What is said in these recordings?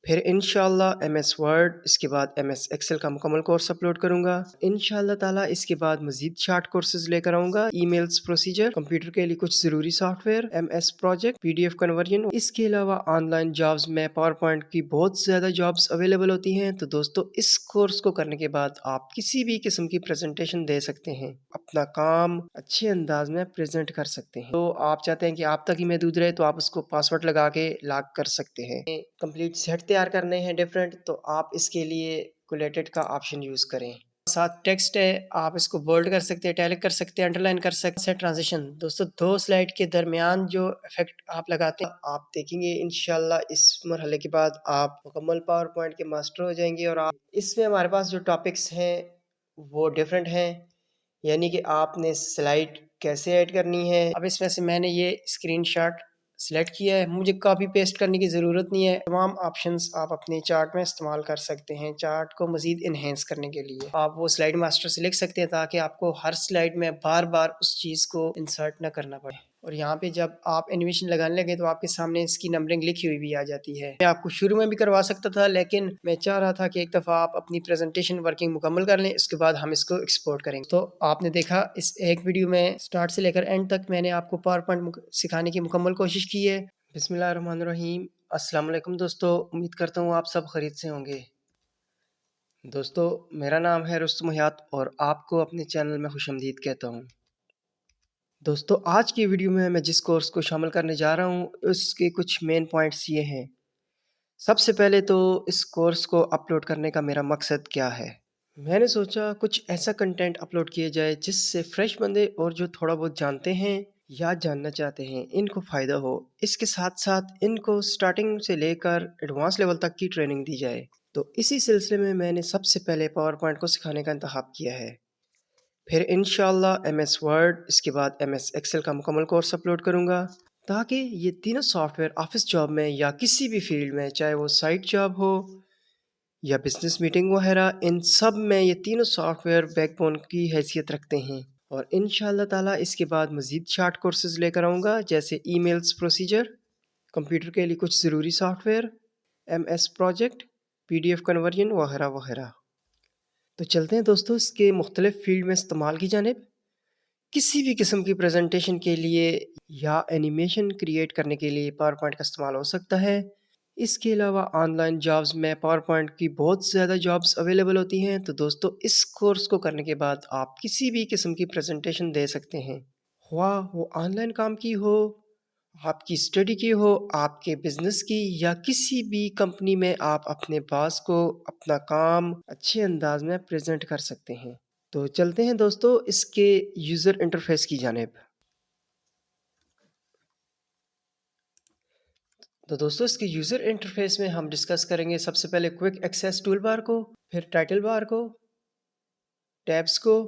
फिर इंशाल्लाह MS word, इसके बाद एमएस एक्सेल का मुकम्मल कोर्स अपलोड करूंगा। इंशाल्लाह ताला इसके बाद मजीद शार्ट कोर्सेज लेकर आऊंगा। ईमेल्स प्रोसीजर, कंप्यूटर के लिए कुछ जरूरी software, MS project, PDF conversion. इसके अलावा ऑनलाइन जॉब्स में पावर पॉइंट की बहुत ज्यादा जॉब्स अवेलेबल होती हैं। तो दोस्तों, इस कोर्स को करने के बाद आप किसी भी किस्म की प्रेजेंटेशन दे सकते हैं, अपना काम अच्छे अंदाज में प्रेजेंट कर सकते हैं। तो आप चाहते हैं कि आप तक ही महदूद रहे, तो आप उसको पासवर्ड लगा के लॉक कर सकते हैं। कंप्लीट सेट तैयार करने हैं डिफरेंट, तो आप इसके लिए कोलेटेड का ऑप्शन यूज करें। साथ टेक्स्ट है, आप इसको बोल्ड कर सकते हैं, इटैलिक कर सकते हैं, अंडरलाइन कर सकते हैं। ट्रांजिशन दोस्तों, दो स्लाइड के दरमियान जो इफेक्ट आप लगाते हैं, आप देखेंगे इंशाल्लाह इस मरहले के बाद आप मुकम्मल पावर पॉइंट के मास्टर हो जाएंगे। और आप इसमें हमारे पास जो टॉपिक्स हैं वो डिफरेंट हैं, यानी कि आपने स्लाइड कैसे ऐड करनी है। अब इसमें से मैंने ये स्क्रीनशॉट सिलेक्ट किया है, मुझे कॉपी पेस्ट करने की ज़रूरत नहीं है। तमाम ऑप्शंस आप अपने चार्ट में इस्तेमाल कर सकते हैं चार्ट को मज़ीद इन्हेंस करने के लिए। आप वो स्लाइड मास्टर से लिख सकते हैं ताकि आपको हर स्लाइड में बार बार उस चीज़ को इंसर्ट ना करना पड़े। और यहाँ पे जब आप एनिमेशन लगाने लगे तो आपके सामने इसकी नंबरिंग लिखी हुई भी आ जाती है। मैं आपको शुरू में भी करवा सकता था, लेकिन मैं चाह रहा था कि एक दफ़ा आप अपनी प्रेजेंटेशन वर्किंग मुकम्मल कर लें, इसके बाद हम इसको एक्सपोर्ट करेंगे। तो आपने देखा इस एक वीडियो में स्टार्ट से लेकर एंड तक मैंने आपको पावर पॉइंट सिखाने की मुकम्मल कोशिश की है। बिस्मिल्लाहिर्रहमानिर्रहीम। अस्सलाम वालेकुम दोस्तों, उम्मीद करता हूँ आप सब खैरियत से होंगे। दोस्तों, मेरा नाम है रुस्तम हयात और आपको अपने चैनल में खुशामदीद कहता हूँ। दोस्तों, आज की वीडियो में मैं जिस कोर्स को शामिल करने जा रहा हूँ उसके कुछ मेन पॉइंट्स ये हैं। सबसे पहले तो इस कोर्स को अपलोड करने का मेरा मकसद क्या है। मैंने सोचा कुछ ऐसा कंटेंट अपलोड किया जाए जिससे फ्रेश बंदे और जो थोड़ा बहुत जानते हैं या जानना चाहते हैं इनको फ़ायदा हो। इसके साथ साथ इनको स्टार्टिंग से लेकर एडवांस लेवल तक की ट्रेनिंग दी जाए। तो इसी सिलसिले में मैंने सबसे पहले पावर पॉइंट को सिखाने का इंतखाब किया है। फिर इंशाल्लाह एमएस वर्ड, इसके बाद एमएस एक्सेल का मुकम्मल कोर्स अपलोड करूंगा, ताकि ये तीनों सॉफ्टवेयर ऑफिस जॉब में या किसी भी फील्ड में, चाहे वो साइट जॉब हो या बिजनेस मीटिंग वगैरह, इन सब में ये तीनों सॉफ्टवेयर बैकबोन की हैसियत रखते हैं। और इंशाल्लाह ताला इसके बाद मज़ीद शार्ट कोर्सेज लेकर आऊँगा, जैसे ईमेल्स प्रोसीजर, कंप्यूटर के लिए कुछ ज़रूरी software, MS project, PDF conversion वगैरह वगैरह। तो चलते हैं दोस्तों इसके मुख्तलिफ फील्ड में इस्तेमाल की जानिब। किसी भी किस्म की प्रेजेंटेशन के लिए या एनिमेशन क्रिएट करने के लिए पावर पॉइंट का इस्तेमाल हो सकता है। इसके अलावा ऑनलाइन जॉब्स में पावर पॉइंट की बहुत ज़्यादा जॉब्स अवेलेबल होती हैं। तो दोस्तों, इस कोर्स को करने के बाद आप किसी भी किस्म की प्रेजेंटेशन दे सकते हैं, हुआ वो ऑनलाइन काम की हो, आपकी स्टडी की हो, आपके बिजनेस की, या किसी भी कंपनी में आप अपने बॉस को अपना काम अच्छे अंदाज में प्रेजेंट कर सकते हैं। तो चलते हैं दोस्तों इसके यूज़र इंटरफेस की जानिब। तो दोस्तों, इसके यूज़र इंटरफेस में हम डिस्कस करेंगे सबसे पहले क्विक एक्सेस टूल बार को, फिर टाइटल बार को, टैब्स को,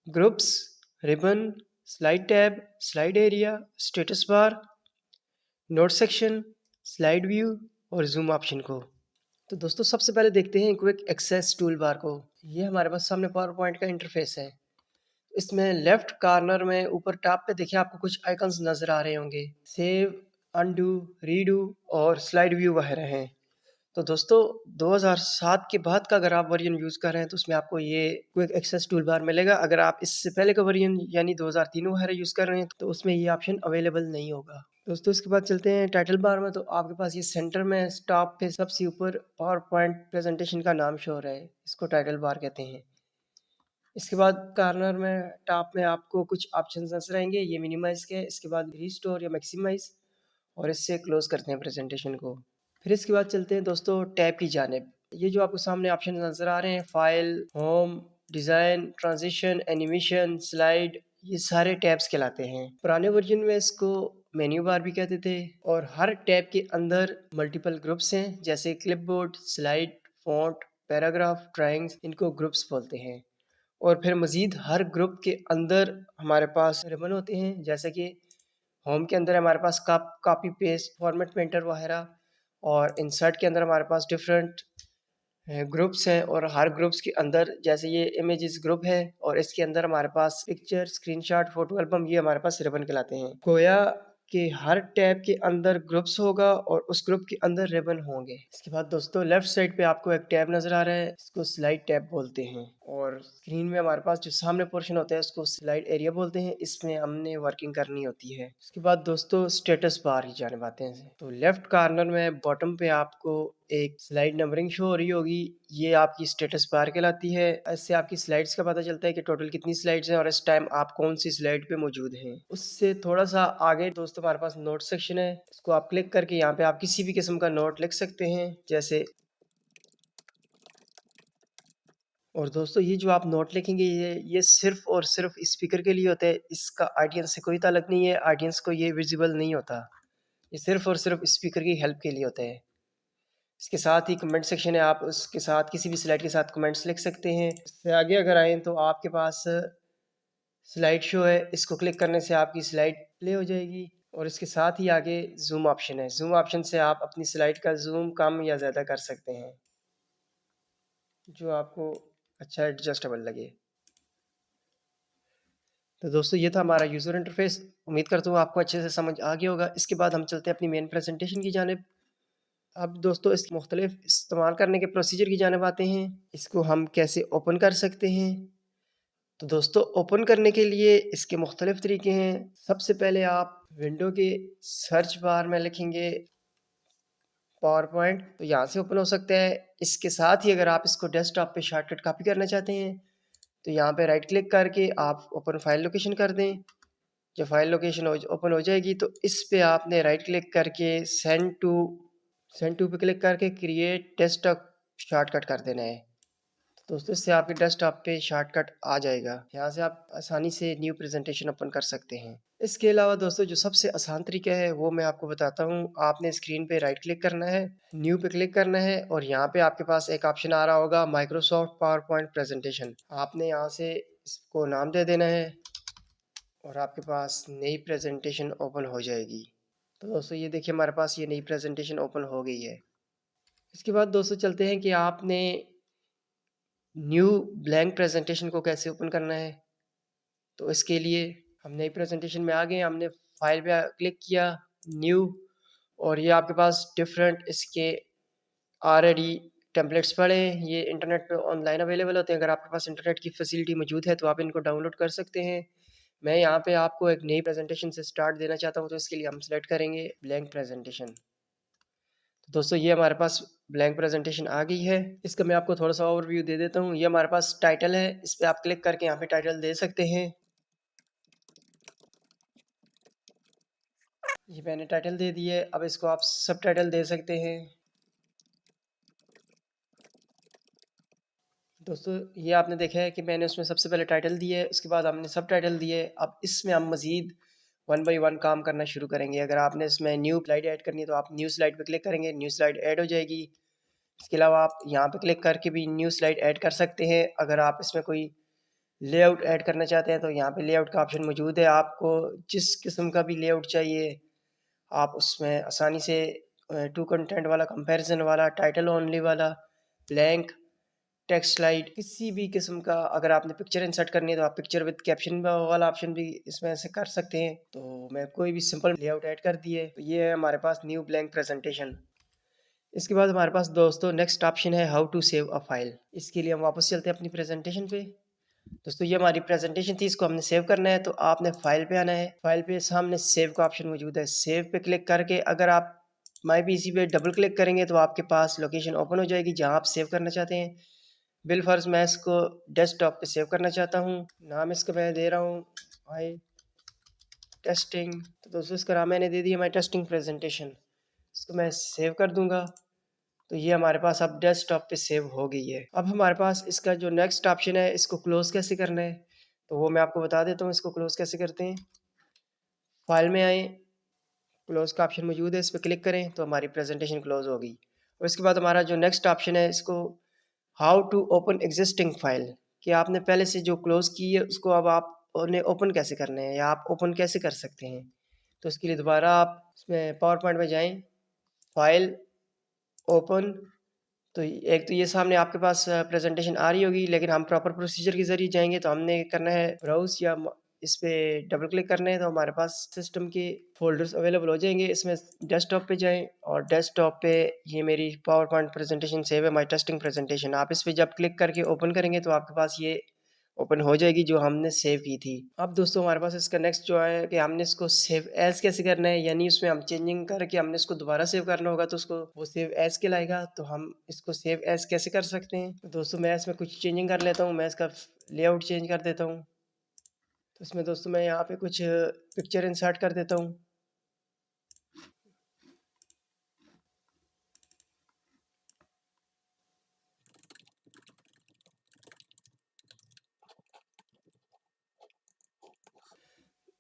groups, ribbon, slide tab, slide area, status bar, note section, slide view और जूम ऑप्शन को। तो दोस्तों, सबसे पहले देखते हैं क्विक एक्सेस टूल बार को। ये हमारे पास सामने पावर पॉइंट का इंटरफेस है। इसमें लेफ्ट कॉर्नर में ऊपर टॉप पे देखिए आपको कुछ आइकन्स नजर आ रहे होंगे, सेव, अनडू, रीडू और स्लाइड व्यू वगैरह हैं। तो दोस्तों, 2007 के बाद का अगर आप वर्जन यूज़ कर रहे हैं तो उसमें आपको ये क्विक एक्सेस टूल बार मिलेगा। अगर आप इससे पहले का वर्जन यानी 2003 वगैरह यूज़ कर रहे हैं तो उसमें ये ऑप्शन अवेलेबल नहीं होगा। दोस्तों, इसके बाद चलते हैं टाइटल बार में। तो आपके पास ये सेंटर में टॉप पे सबसे ऊपर पावर पॉइंट प्रेजेंटेशन का नाम शो हो रहा है, इसको टाइटल बार कहते हैं। इसके बाद कॉर्नर में टॉप में आपको कुछ ऑप्शन नजर आएंगे, ये मिनिमाइज के, इसके बाद रिस्टोर या मैक्सिमाइज, और इससे क्लोज करते हैं प्रेजेंटेशन को। फिर इसके बाद चलते हैं दोस्तों टैब की जानिब। ये जो आपको सामने ऑप्शन नजर आ रहे हैं, file, home, design, transition, animation, slide, ये सारे टैब्स कहलाते हैं। पुराने वर्जन में इसको मेन्यू बार भी कहते थे। और हर टैब के अंदर मल्टीपल ग्रुप्स हैं, जैसे clipboard, slide, font, paragraph, drawings, इनको ग्रुप्स बोलते हैं। और फिर मज़ीद हर ग्रुप के अंदर हमारे पास रिबन होते हैं, जैसे कि होम के अंदर हमारे पास कॉपी पेस्ट फॉर्मेट पेंटर वगैरह, और इंसर्ट के अंदर हमारे पास डिफरेंट ग्रुप्स हैं। और हर ग्रुप्स के अंदर जैसे ये इमेजेस ग्रुप है और इसके अंदर हमारे पास पिक्चर, स्क्रीनशॉट, फोटो एल्बम, ये हमारे पास रिबन कहलाते हैं। गोया कि हर टैब के अंदर ग्रुप्स होगा और उस ग्रुप के अंदर रिबन होंगे। इसके बाद दोस्तों लेफ्ट साइड पे आपको एक टैब नज़र आ रहा है, इसको स्लाइड टैब बोलते हैं। और स्क्रीन में हमारे पास जो सामने पोर्शन होता है उसको स्लाइड एरिया बोलते हैं, इसमें हमने वर्किंग करनी होती है। उसके बाद दोस्तों स्टेटस बार की जानिब आते हैं। तो लेफ्ट कॉर्नर में बॉटम पे आपको एक स्लाइड नंबरिंग शो हो रही होगी, ये आपकी स्टेटस बार कहलाती है। इससे आपकी स्लाइड्स का पता चलता है कि टोटल कितनी स्लाइड्स हैं और इस टाइम आप कौन सी स्लाइड पे मौजूद हैं। उससे थोड़ा सा आगे दोस्तों हमारे पास नोट सेक्शन है, इसको आप क्लिक करके यहाँ पे आप किसी भी किस्म का नोट लिख सकते हैं जैसे। और दोस्तों ये जो आप नोट लिखेंगे ये सिर्फ और सिर्फ स्पीकर के लिए होता है, इसका ऑडियंस से कोई ताल्लुक नहीं है, ऑडियंस को ये विजिबल नहीं होता, ये सिर्फ और सिर्फ स्पीकर की हेल्प के लिए होता है। इसके साथ ही कमेंट सेक्शन है, आप उसके साथ किसी भी स्लाइड के साथ कमेंट्स लिख सकते हैं। इससे आगे अगर आएँ तो आपके पास स्लाइड शो है, इसको क्लिक करने से आपकी स्लाइड प्ले हो जाएगी। और इसके साथ ही आगे जूम ऑप्शन है, जूम ऑप्शन से आप अपनी स्लाइड का जूम कम या ज़्यादा कर सकते हैं जो आपको अच्छा एडजस्टेबल लगे। तो दोस्तों ये था हमारा यूज़र इंटरफेस, उम्मीद करता हूँ आपको अच्छे से समझ आ गया होगा। इसके बाद हम चलते हैं अपनी मेन प्रेजेंटेशन की जानिब। अब दोस्तों इस मुख्तलिफ इस्तेमाल करने के प्रोसीजर की जानिब आते हैं, इसको हम कैसे ओपन कर सकते हैं। तो दोस्तों ओपन करने के लिए इसके मुख्तलिफ तरीके हैं। सबसे पहले आप विंडो के सर्च बार में लिखेंगे पावर पॉइंट, तो यहाँ से ओपन हो सकता है। इसके साथ ही अगर आप इसको डेस्कटॉप पे शॉर्टकट कॉपी करना चाहते हैं तो यहाँ पे राइट क्लिक करके आप ओपन फाइल लोकेशन कर दें। जब फाइल लोकेशन ओपन हो जाएगी तो इस पे आपने राइट क्लिक करके सेंड टू पे क्लिक करके क्रिएट डेस्कटॉप शॉर्टकट कर देना है। तो दोस्तों इससे आपके डेस्कटॉप पे शॉर्टकट आ जाएगा, यहाँ से आप आसानी से न्यू प्रेजेंटेशन ओपन कर सकते हैं। इसके अलावा दोस्तों जो सबसे आसान तरीका है वो मैं आपको बताता हूँ। आपने स्क्रीन पे राइट क्लिक करना है, न्यू पे क्लिक करना है और यहाँ पे आपके पास एक ऑप्शन आ रहा होगा माइक्रोसॉफ्ट पावर पॉइंट प्रेजेंटेशन। आपने यहाँ से इसको नाम दे देना है और आपके पास नई प्रेजेंटेशन ओपन हो जाएगी। तो दोस्तों ये देखिए हमारे पास ये नई प्रेजेंटेशन ओपन हो गई है। इसके बाद दोस्तों चलते हैं कि आपने न्यू ब्लैंक प्रेजेंटेशन को कैसे ओपन करना है। तो इसके लिए हम नई प्रेजेंटेशन में आ गए, हमने फाइल पे क्लिक किया, न्यू, और ये आपके पास डिफरेंट इसके ऑलरेडी टेम्पलेट्स पड़े हैं, ये इंटरनेट पे ऑनलाइन अवेलेबल होते हैं। अगर आपके पास इंटरनेट की फैसिलिटी मौजूद है तो आप इनको डाउनलोड कर सकते हैं। मैं यहाँ पे आपको एक नई प्रेजेंटेशन से स्टार्ट देना चाहता हूँ, तो इसके लिए हम सेलेक्ट करेंगे ब्लैंक प्रेजेंटेशन। तो दोस्तों ये हमारे पास ब्लैंक प्रेजेंटेशन आ गई है। इसका मैं आपको थोड़ा सा ओवरव्यू दे देता हूँ। ये हमारे पास टाइटल है, इस पे आप क्लिक करके यहाँ पे टाइटल दे सकते हैं। ये मैंने टाइटल दे दिए, अब इसको आप सब टाइटल दे सकते हैं। दोस्तों ये आपने देखा है कि मैंने उसमें सबसे पहले टाइटल दिए है, उसके बाद हमने सब टाइटल दिए। अब इसमें हम मज़ीद वन बाई वन काम करना शुरू करेंगे। अगर आपने इसमें न्यू स्लाइड ऐड करनी है तो आप न्यू स्लाइड पे क्लिक करेंगे, न्यू स्लाइड ऐड हो जाएगी। इसके अलावा आप यहाँ पे क्लिक करके भी न्यू स्लाइड ऐड कर सकते हैं। अगर आप इसमें कोई लेआउट ऐड करना चाहते हैं तो यहाँ पे लेआउट का ऑप्शन मौजूद है, आपको जिस किस्म का भी लेआउट चाहिए आप उसमें आसानी से टू कंटेंट वाला, कंपैरिजन वाला, टाइटल ओनली वाला, ब्लैंक, टेक्स्ट स्लाइड, किसी भी किस्म का। अगर आपने पिक्चर इंसर्ट करनी है तो आप पिक्चर विद कैप्शन वाला ऑप्शन भी इसमें से कर सकते हैं। तो मैं कोई भी सिंपल लेआउट ऐड कर दिए, तो ये है हमारे पास न्यू ब्लैंक प्रेजेंटेशन। इसके बाद हमारे पास दोस्तों नेक्स्ट ऑप्शन है how to save a file. इसके लिए हम वापस चलते हैं अपनी प्रेजेंटेशन पे। दोस्तों ये हमारी प्रेजेंटेशन थी, इसको हमने सेव करना है तो आपने फाइल पे आना है। फाइल पे सामने सेव का ऑप्शन मौजूद है, सेव पे क्लिक करके अगर आप माई पीसी पे डबल क्लिक करेंगे तो आपके पास लोकेशन ओपन हो जाएगी जहां आप सेव करना चाहते हैं। बिल फर्ज मैं इसको डेस्कटॉप पे सेव करना चाहता हूँ, नाम इसका मैं दे रहा हूँ माई टेस्टिंग। तो दोस्तों इसका नाम मैंने दे दिया माई टेस्टिंग प्रेजेंटेशन। इसको मैं सेव कर दूंगा तो ये हमारे पास अब डेस्कटॉप पे सेव हो गई है। अब हमारे पास इसका जो नेक्स्ट ऑप्शन है, इसको क्लोज कैसे करना है तो वो मैं आपको बता देता हूँ। इसको क्लोज कैसे करते हैं, फाइल में आए, क्लोज का ऑप्शन मौजूद है, इस पर क्लिक करें तो हमारी प्रेजेंटेशन क्लोज हो गई। और इसके बाद हमारा जो नेक्स्ट ऑप्शन है, इसको how to open existing file, कि आपने पहले से जो क्लोज की है उसको अब आप उन्हें ओपन कैसे करने हैं या आप ओपन कैसे कर सकते हैं। तो इसके लिए दोबारा आप इसमें पावर पॉइंट में जाएं, फाइल, ओपन। तो एक तो ये सामने आपके पास प्रेजेंटेशन आ रही होगी, लेकिन हम प्रॉपर प्रोसीजर के ज़रिए जाएंगे तो हमने करना है ब्राउज या इस पे डबल क्लिक करना है तो हमारे पास सिस्टम के फ़ोल्डर्स अवेलेबल हो जाएँगे। इसमें डेस्कटॉप पे जाएँ और डेस्कटॉप पे ये मेरी पावर पॉइंट प्रेज़ेंटेशन सेव है, माय टेस्टिंग प्रेज़ेंटेशन। आप इस पे जब क्लिक करके ओपन करेंगे तो आपके पास ये ओपन हो जाएगी जो हमने सेव की थी। अब दोस्तों हमारे पास इसका नेक्स्ट जो है कि हमने इसको सेव एज़ कैसे करना है, यानी उसमें हम चेंजिंग करके हमने इसको दोबारा सेव करना होगा तो उसको वो सेव एज़ कहलाएगा। तो हम इसको सेव एज़ कैसे कर सकते हैं? तो दोस्तों मैं इसमें कुछ चेंजिंग कर लेता हूँ, मैं इसका लेआउट चेंज कर देता हूँ। तो इसमें दोस्तों मैं यहाँ पे कुछ पिक्चर इंसर्ट कर देता हूँ।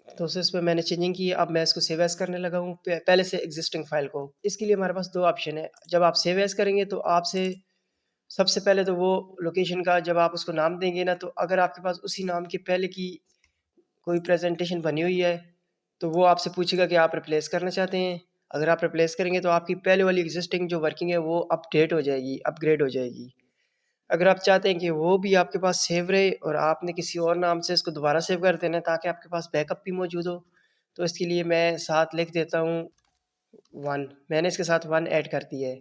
दोस्तों इसमें मैंने चेंजिंग की है, अब मैं इसको सेव एज़ करने लगा हूँ पहले से एग्जिस्टिंग फाइल को। इसके लिए हमारे पास 2 ऑप्शन है। जब आप सेव एज़ करेंगे तो आपसे सबसे पहले तो वो लोकेशन का जब आप उसको नाम देंगे ना, तो अगर आपके पास उसी नाम के पहले की कोई प्रेज़ेंटेशन बनी हुई है, तो वो आपसे पूछेगा कि आप रिप्लेस करना चाहते हैं। अगर आप रिप्लेस करेंगे तो आपकी पहले वाली एग्जिस्टिंग जो वर्किंग है वो अपडेट हो जाएगी, अपग्रेड हो जाएगी। अगर आप चाहते हैं कि वो भी आपके पास सेव रहे और आपने किसी और नाम से इसको दोबारा सेव कर देना है ताकि आपके पास बैकअप भी मौजूद हो, तो इसके लिए मैं साथ लिख देता हूँ 1। मैंने इसके साथ 1 ऐड कर दिया है।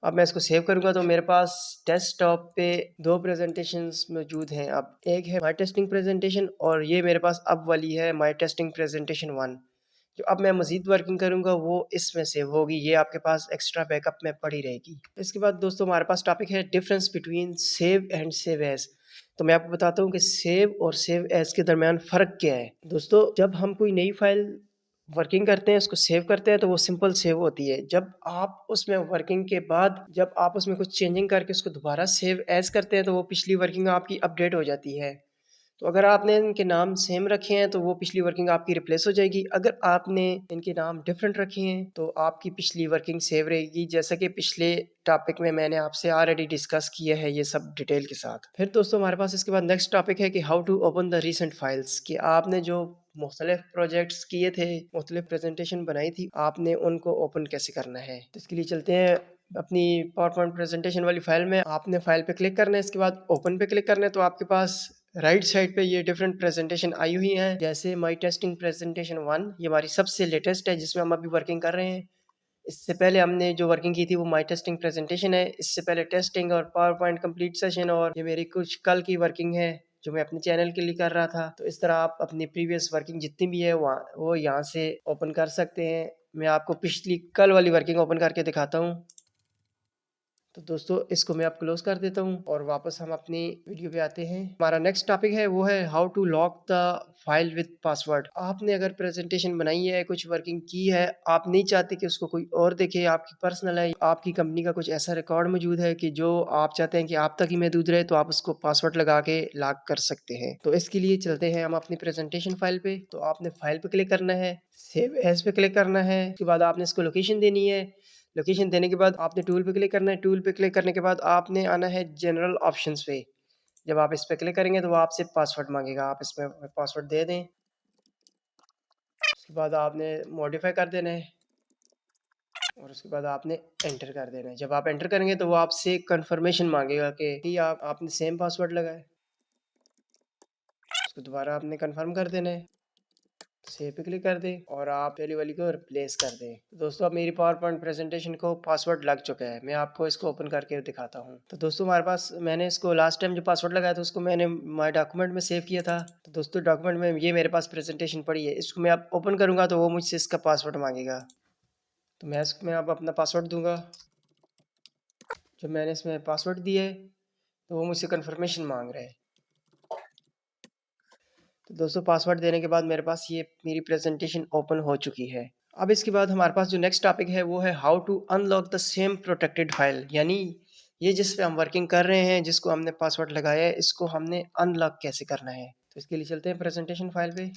अब मैं इसको सेव करूँगा तो मेरे पास डेस्कटॉप पे 2 प्रेज़ेंटेशंस मौजूद हैं अब। एक है माय टेस्टिंग प्रेज़ेंटेशन और ये मेरे पास अब वाली है माय टेस्टिंग प्रेज़ेंटेशन 1। जो अब मैं मज़ीद वर्किंग करूँगा वो इसमें सेव होगी, ये आपके पास एक्स्ट्रा बैकअप में पड़ी रहेगी। इसके बाद दोस्तों हमारे पास टॉपिक है difference between save and save as. तो मैं आपको बताता हूँ कि सेव और सेव एज़ के दरमियान फ़र्क क्या है। दोस्तों जब हम कोई नई फ़ाइल वर्किंग करते हैं, उसको सेव करते हैं तो वो सिंपल सेव होती है। जब आप उसमें वर्किंग के बाद जब आप उसमें कुछ चेंजिंग करके उसको दोबारा सेव एज़ करते हैं तो वो पिछली वर्किंग आपकी अपडेट हो जाती है। तो अगर आपने इनके नाम सेम रखे हैं तो वो पिछली वर्किंग आपकी रिप्लेस हो जाएगी। अगर आपने इनके नाम डिफरेंट रखे हैं तो आपकी पिछली वर्किंग सेव रहेगी, जैसा कि पिछले टॉपिक में मैंने आपसे ऑलरेडी डिस्कस किया है ये सब डिटेल के साथ। फिर दोस्तों हमारे पास इसके बाद नेक्स्ट टॉपिक है कि how to open the recent files, कि आपने जो मुख्तलिफ प्रोजेक्ट्स किए थे, मुख्तलिफ प्रेजेंटेशन बनाई थी, आपने उनको ओपन कैसे करना है। तो इसके लिए चलते हैं अपनी पावर पॉइंट प्रेजेंटेशन वाली फाइल में। आपने फाइल पे क्लिक करना है, इसके बाद ओपन पे क्लिक करना है तो आपके पास राइट साइड पे ये डिफरेंट प्रेजेंटेशन आई हुई हैं, जैसे माय टेस्टिंग प्रेजेंटेशन 1 ये हमारी सबसे लेटेस्ट है जिसमें हम अभी वर्किंग कर रहे हैं। इससे पहले हमने जो वर्किंग की थी वो माय टेस्टिंग प्रेजेंटेशन है। इससे पहले टेस्टिंग और पावर पॉइंट कंप्लीट सेशन, और ये मेरी कुछ कल की वर्किंग है जो मैं अपने चैनल के लिए कर रहा था। तो इस तरह आप अपनी प्रीवियस वर्किंग जितनी भी है वहाँ वो यहाँ से ओपन कर सकते हैं। मैं आपको पिछली कल वाली वर्किंग ओपन करके दिखाता हूँ। तो दोस्तों इसको मैं अब क्लोज कर देता हूँ और वापस हम अपनी वीडियो पे आते हैं। हमारा नेक्स्ट टॉपिक है वो है how to lock the file with password. आपने अगर प्रेजेंटेशन बनाई है, कुछ वर्किंग की है, आप नहीं चाहते कि उसको कोई और देखे, आपकी पर्सनल है, आपकी कंपनी का कुछ ऐसा रिकॉर्ड मौजूद है कि जो आप चाहते हैं कि आप तक ही महदूद रहे, तो आप उसको पासवर्ड लगा के लॉक कर सकते हैं। तो इसके लिए चलते हैं हम अपनी प्रेजेंटेशन फाइल पे। तो आपने फाइल पे क्लिक करना है, सेव एज पे क्लिक करना है, उसके बाद आपने इसको लोकेशन देनी है। लोकेशन देने के बाद आपने टूल पे क्लिक करना है। टूल पे क्लिक करने के बाद आपने आना है जनरल ऑप्शंस पे। जब आप इस पे क्लिक करेंगे तो वो आपसे पासवर्ड मांगेगा, आप इसमें पासवर्ड दे दें। उसके बाद आपने मॉडिफाई कर देना है और उसके बाद आपने एंटर कर देना है। जब आप एंटर करेंगे तो वो आपसे कंफर्मेशन मांगेगा कि आपने सेम पासवर्ड लगाए। उसको दोबारा आपने कंफर्म कर देना है, सेव पे क्लिक कर दें और आप पहली वाली को रिप्लेस कर दें। तो दोस्तों अब मेरी पावर पॉइंट प्रेजेंटेशन को पासवर्ड लग चुका है। मैं आपको इसको ओपन करके दिखाता हूँ। तो दोस्तों हमारे पास मैंने इसको लास्ट टाइम जो पासवर्ड लगाया था उसको मैंने माय डॉक्यूमेंट में सेव किया था। तो दोस्तों डॉक्यूमेंट में ये मेरे पास प्रेजेंटेशन पड़ी है। इसको मैं अब ओपन करूँगा तो वो मुझसे इसका पासवर्ड मांगेगा। तो मैं इसमें अब अपना पासवर्ड दूंगा। जब मैंने इसमें पासवर्ड दिया है तो वो मुझसे कन्फर्मेशन मांग रहा है। तो दोस्तों पासवर्ड देने के बाद मेरे पास ये मेरी प्रेजेंटेशन ओपन हो चुकी है। अब इसके बाद हमारे पास जो नेक्स्ट टॉपिक है वो है how to unlock the same protected file, यानी ये जिस पे हम वर्किंग कर रहे हैं, जिसको हमने पासवर्ड लगाया है, इसको हमने अनलॉक कैसे करना है। तो इसके लिए चलते हैं प्रेजेंटेशन फाइल पे।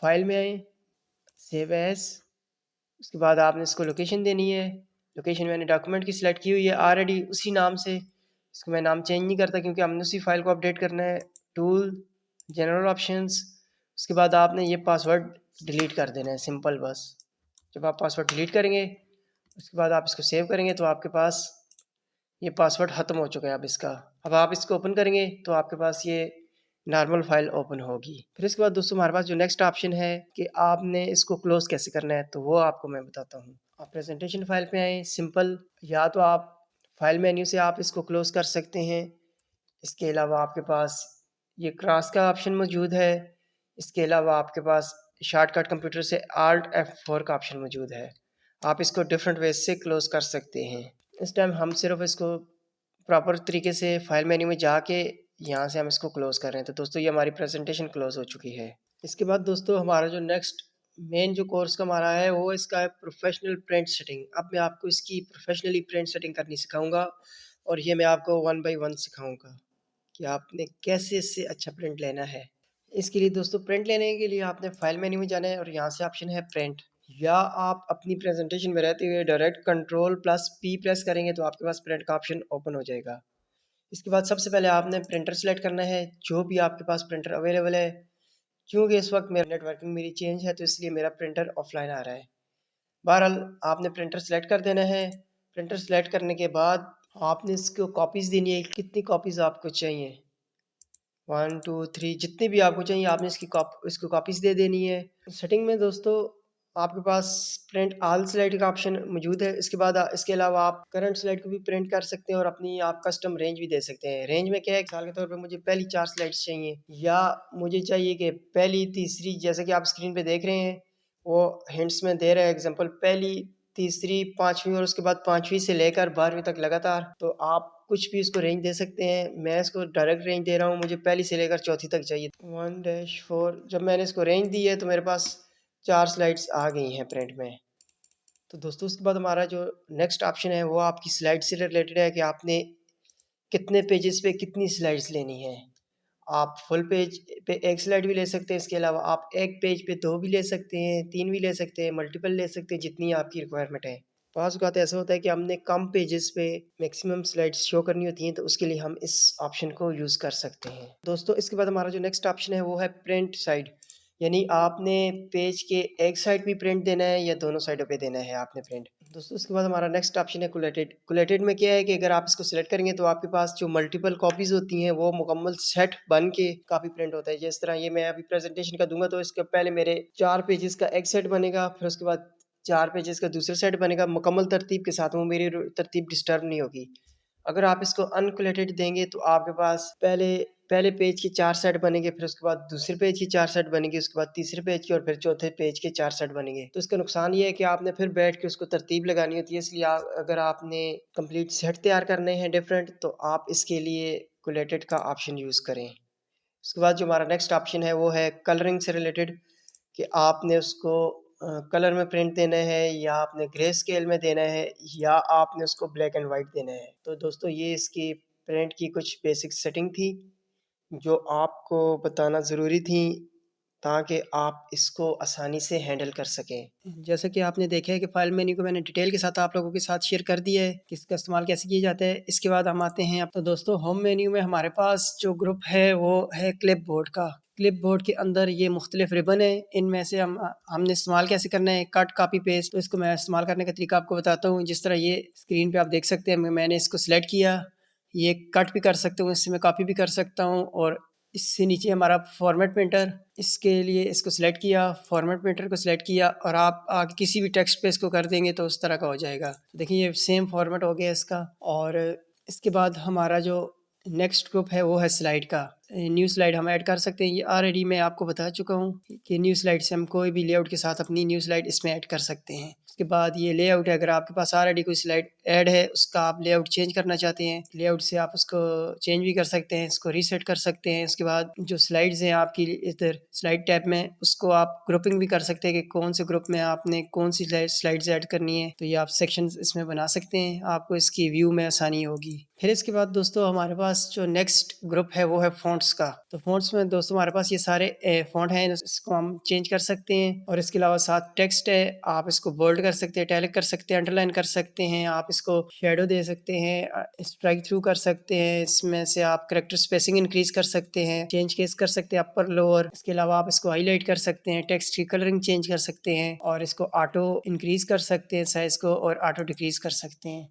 फाइल में आए, सेव एज, उसके बाद आपने इसको लोकेशन देनी है। लोकेशन मैंने डॉक्यूमेंट की सिलेक्ट की हुई है ऑलरेडी उसी नाम से। इसको मैं नाम चेंज नहीं करता क्योंकि हमने उसी फाइल को अपडेट करना है। टूल, जनरल ऑप्शंस, उसके बाद आपने ये पासवर्ड डिलीट कर देना है, सिंपल बस। जब आप पासवर्ड डिलीट करेंगे उसके बाद आप इसको सेव करेंगे तो आपके पास ये पासवर्ड ख़त्म हो चुका है अब इसका। अब आप इसको ओपन करेंगे तो आपके पास ये नॉर्मल फाइल ओपन होगी। फिर इसके बाद दोस्तों हमारे पास जो नेक्स्ट ऑप्शन है कि आपने इसको क्लोज़ कैसे करना है, तो वो आपको मैं बताता हूँ। आप प्रेज़ेंटेशन फाइल पे आएँ, सिंपल या तो आप फाइल मेन्यू से आप इसको क्लोज़ कर सकते हैं। इसके अलावा आपके पास ये क्रॉस का ऑप्शन मौजूद है। इसके अलावा आपके पास शॉर्टकट कंप्यूटर से Alt F4 का ऑप्शन मौजूद है। आप इसको डिफरेंट वेज से क्लोज़ कर सकते हैं। इस टाइम हम सिर्फ़ इसको प्रॉपर तरीके से फाइल मेन्यू में जाके यहाँ से हम इसको क्लोज़ कर रहे हैं। तो दोस्तों ये हमारी प्रेज़ेंटेशन क्लोज़ हो चुकी है। इसके बाद दोस्तों हमारा जो नेक्स्ट मेन जो कोर्स का हमारा है वो इसका है प्रोफ़ेशनल प्रिंट सेटिंग। अब मैं आपको इसकी प्रोफ़ेशनली प्रिंट सेटिंग करनी सिखाऊँगा और ये मैं आपको वन बाय वन सिखाऊँगा कि आपने कैसे इससे अच्छा प्रिंट लेना है। इसके लिए दोस्तों प्रिंट लेने के लिए आपने फाइल मेन्यू में जाना है और यहाँ से ऑप्शन है प्रिंट, या आप अपनी प्रेजेंटेशन में रहते हुए direct control plus P press करेंगे तो आपके पास प्रिंट का ऑप्शन ओपन हो जाएगा। इसके बाद सबसे पहले आपने प्रिंटर सेलेक्ट करना है, जो भी आपके पास प्रिंटर अवेलेबल है। क्योंकि इस वक्त मेरा नेटवर्किंग मेरी चेंज है तो इसलिए मेरा प्रिंटर ऑफलाइन आ रहा है। बहरहाल आपने प्रिंटर सेलेक्ट कर देना है। प्रिंटर सेलेक्ट करने के बाद आपने इसको कॉपीज़ देनी है, कितनी कॉपीज़ आपको चाहिए, 1 2 3 जितनी भी आपको चाहिए आपने इसको कॉपीज़ दे देनी है। सेटिंग में दोस्तों आपके पास प्रिंट ऑल स्लाइड का ऑप्शन मौजूद है। इसके बाद इसके अलावा आप करंट स्लाइड को भी प्रिंट कर सकते हैं और अपनी आप कस्टम रेंज भी दे सकते हैं। रेंज में क्या है, मिसाल के तौर पे मुझे पहली 4 स्लाइड्स चाहिए या मुझे चाहिए कि पहली, तीसरी, जैसे कि आप स्क्रीन पे देख रहे हैं वो हिंट्स में दे रहा है एग्ज़ाम्पल पहली, तीसरी, 5वीं और उसके बाद 5वीं से लेकर 12वीं तक लगातार। तो आप कुछ भी इसको रेंज दे सकते हैं। मैं इसको डायरेक्ट रेंज दे रहा हूँ, मुझे पहली से लेकर चौथी तक चाहिए। 1-4 जब मैंने इसको रेंज दी है तो मेरे पास 4 स्लाइड्स आ गई हैं प्रिंट में। तो दोस्तों उसके बाद हमारा जो नेक्स्ट ऑप्शन है वो आपकी स्लाइड से रिलेटेड है कि आपने कितने पेजेस पे कितनी स्लाइड्स लेनी है। आप फुल पेज पे 1 स्लाइड भी ले सकते हैं, इसके अलावा आप 1 पेज पे 2 भी ले सकते हैं, 3 भी ले सकते हैं, मल्टीपल ले सकते हैं, जितनी आपकी रिक्वायरमेंट है। बाज़ औक़ात ऐसा होता है कि हमने कम पेजेस पे मैक्सिमम स्लाइड्स शो करनी होती हैं, तो उसके लिए हम इस ऑप्शन को यूज़ कर सकते हैं। दोस्तों इसके बाद हमारा जो नेक्स्ट ऑप्शन है वो है प्रिंट साइड, यानी आपने पेज के एक साइड भी प्रिंट देना है या दोनों साइडों पे देना है आपने प्रिंट। दोस्तों उसके बाद हमारा नेक्स्ट ऑप्शन है कोलेटेड। कोलेटेड में क्या है कि अगर आप इसको सिलेक्ट करेंगे तो आपके पास जो मल्टीपल कॉपीज़ होती हैं वो मुकम्मल सेट बन के काफ़ी प्रिंट होता है। जिस तरह ये मैं अभी प्रेज़ेंटेशन का दूँगा तो इसके पहले मेरे 4 पेजेज़ का एक सेट बनेगा, फिर उसके बाद 4 पेजेज़ का दूसरा सेट बनेगा मुकम्मल तरतीब के साथ, वो मेरी तरतीब डिस्टर्ब नहीं होगी। अगर आप इसको अनकोलेटेड देंगे तो आपके पास पहले पहले पेज के 4 सेट बनेंगे, फिर उसके बाद दूसरे पेज के 4 सेट बनेंगे, उसके बाद तीसरे पेज के और फिर चौथे पेज के 4 सेट बनेंगे। तो इसका नुकसान ये है कि आपने फिर बैठ के उसको तरतीब लगानी होती है, इसलिए अगर आपने कंप्लीट सेट तैयार करने हैं डिफरेंट तो आप इसके लिए कोलेटेड का ऑप्शन यूज़ करें। उसके बाद जो हमारा नेक्स्ट ऑप्शन है वो है कलरिंग से रिलेटेड, कि आपने उसको कलर में प्रिंट देना है या आपने ग्रे स्केल में देना है या आपने उसको ब्लैक एंड वाइट देना है। तो दोस्तों ये इसकी प्रिंट की कुछ बेसिक सेटिंग थी जो आपको बताना ज़रूरी थी ताकि आप इसको आसानी से हैंडल कर सकें। जैसा कि आपने देखा है कि फ़ाइल मेन्यू को मैंने डिटेल के साथ आप लोगों के साथ शेयर कर दिया है कि इसका इस्तेमाल कैसे किया जाता है। इसके बाद हम आते हैं, अब तो दोस्तों होम मेन्यू में हमारे पास जो ग्रुप है वो है क्लिपबोर्ड का। क्लिपबोर्ड के अंदर ये मुख्तलिफ रिबन है, इनमें से हमने इस्तेमाल कैसे करना है, कट, कॉपी, पेस्ट। तो इसको मैं इस्तेमाल करने का तरीका आपको बताता हूँ। जिस तरह ये स्क्रीन पे आप देख सकते हैं, मैंने इसको सिलेक्ट किया, ये कट भी कर सकता हूँ, इससे मैं कॉपी भी कर सकता हूँ और इससे नीचे हमारा फॉर्मेट प्रिंटर, इसके लिए इसको सिलेक्ट किया, फॉर्मेट प्रिंटर को सिलेक्ट किया और आप आगे किसी भी टेक्स्ट पे इसको कर देंगे तो उस तरह का हो जाएगा। देखिए ये सेम फॉर्मेट हो गया इसका। और इसके बाद हमारा जो नेक्स्ट ग्रुप है वो है स्लाइड का। न्यू स्लाइड हम ऐड कर सकते हैं। ये ऑलरेडी मैं आपको बता चुका हूँ कि न्यू स्लाइड से हम कोई भी लेआउट के साथ अपनी न्यू स्लाइड इसमें ऐड कर सकते हैं। उसके बाद ये लेआउट है, अगर आपके पास ऑलरेडी कोई स्लाइड ऐड है उसका आप लेआउट चेंज करना चाहते हैं, लेआउट से आप उसको चेंज भी कर सकते हैं, इसको रीसेट कर सकते हैं। उसके बाद जो स्लाइड्स हैं आपकी इधर स्लाइड टैब में, उसको आप ग्रुपिंग भी कर सकते हैं कि कौन से ग्रुप में आपने कौन सी स्लाइड्स ऐड करनी है। तो ये आप सेक्शंस इसमें बना सकते हैं, आपको इसकी व्यू में आसानी होगी। फिर इसके बाद दोस्तों हमारे पास जो नेक्स्ट ग्रुप है वो है फ़ॉन्ट्स का। तो फ़ॉन्ट्स में दोस्तों हमारे पास ये सारे फ़ॉन्ट हैं, इसको हम चेंज कर सकते हैं। और इसके अलावा साथ टेक्स्ट है, आप इसको बोल्ड कर सकते हैं, इटैलिक कर सकते हैं, अंडरलाइन कर सकते हैं, आप इसको शैडो दे सकते हैं, स्ट्राइक थ्रू कर सकते हैं। इसमें से आप कैरेक्टर स्पेसिंग इंक्रीज कर सकते हैं, चेंज केस कर सकते हैं अपर लोअर। इसके अलावा आप इसको हाईलाइट कर सकते हैं, टेक्स्ट की कलरिंग चेंज कर सकते हैं और इसको ऑटो इंक्रीज कर सकते हैं साइज को और ऑटो डिक्रीज कर सकते हैं।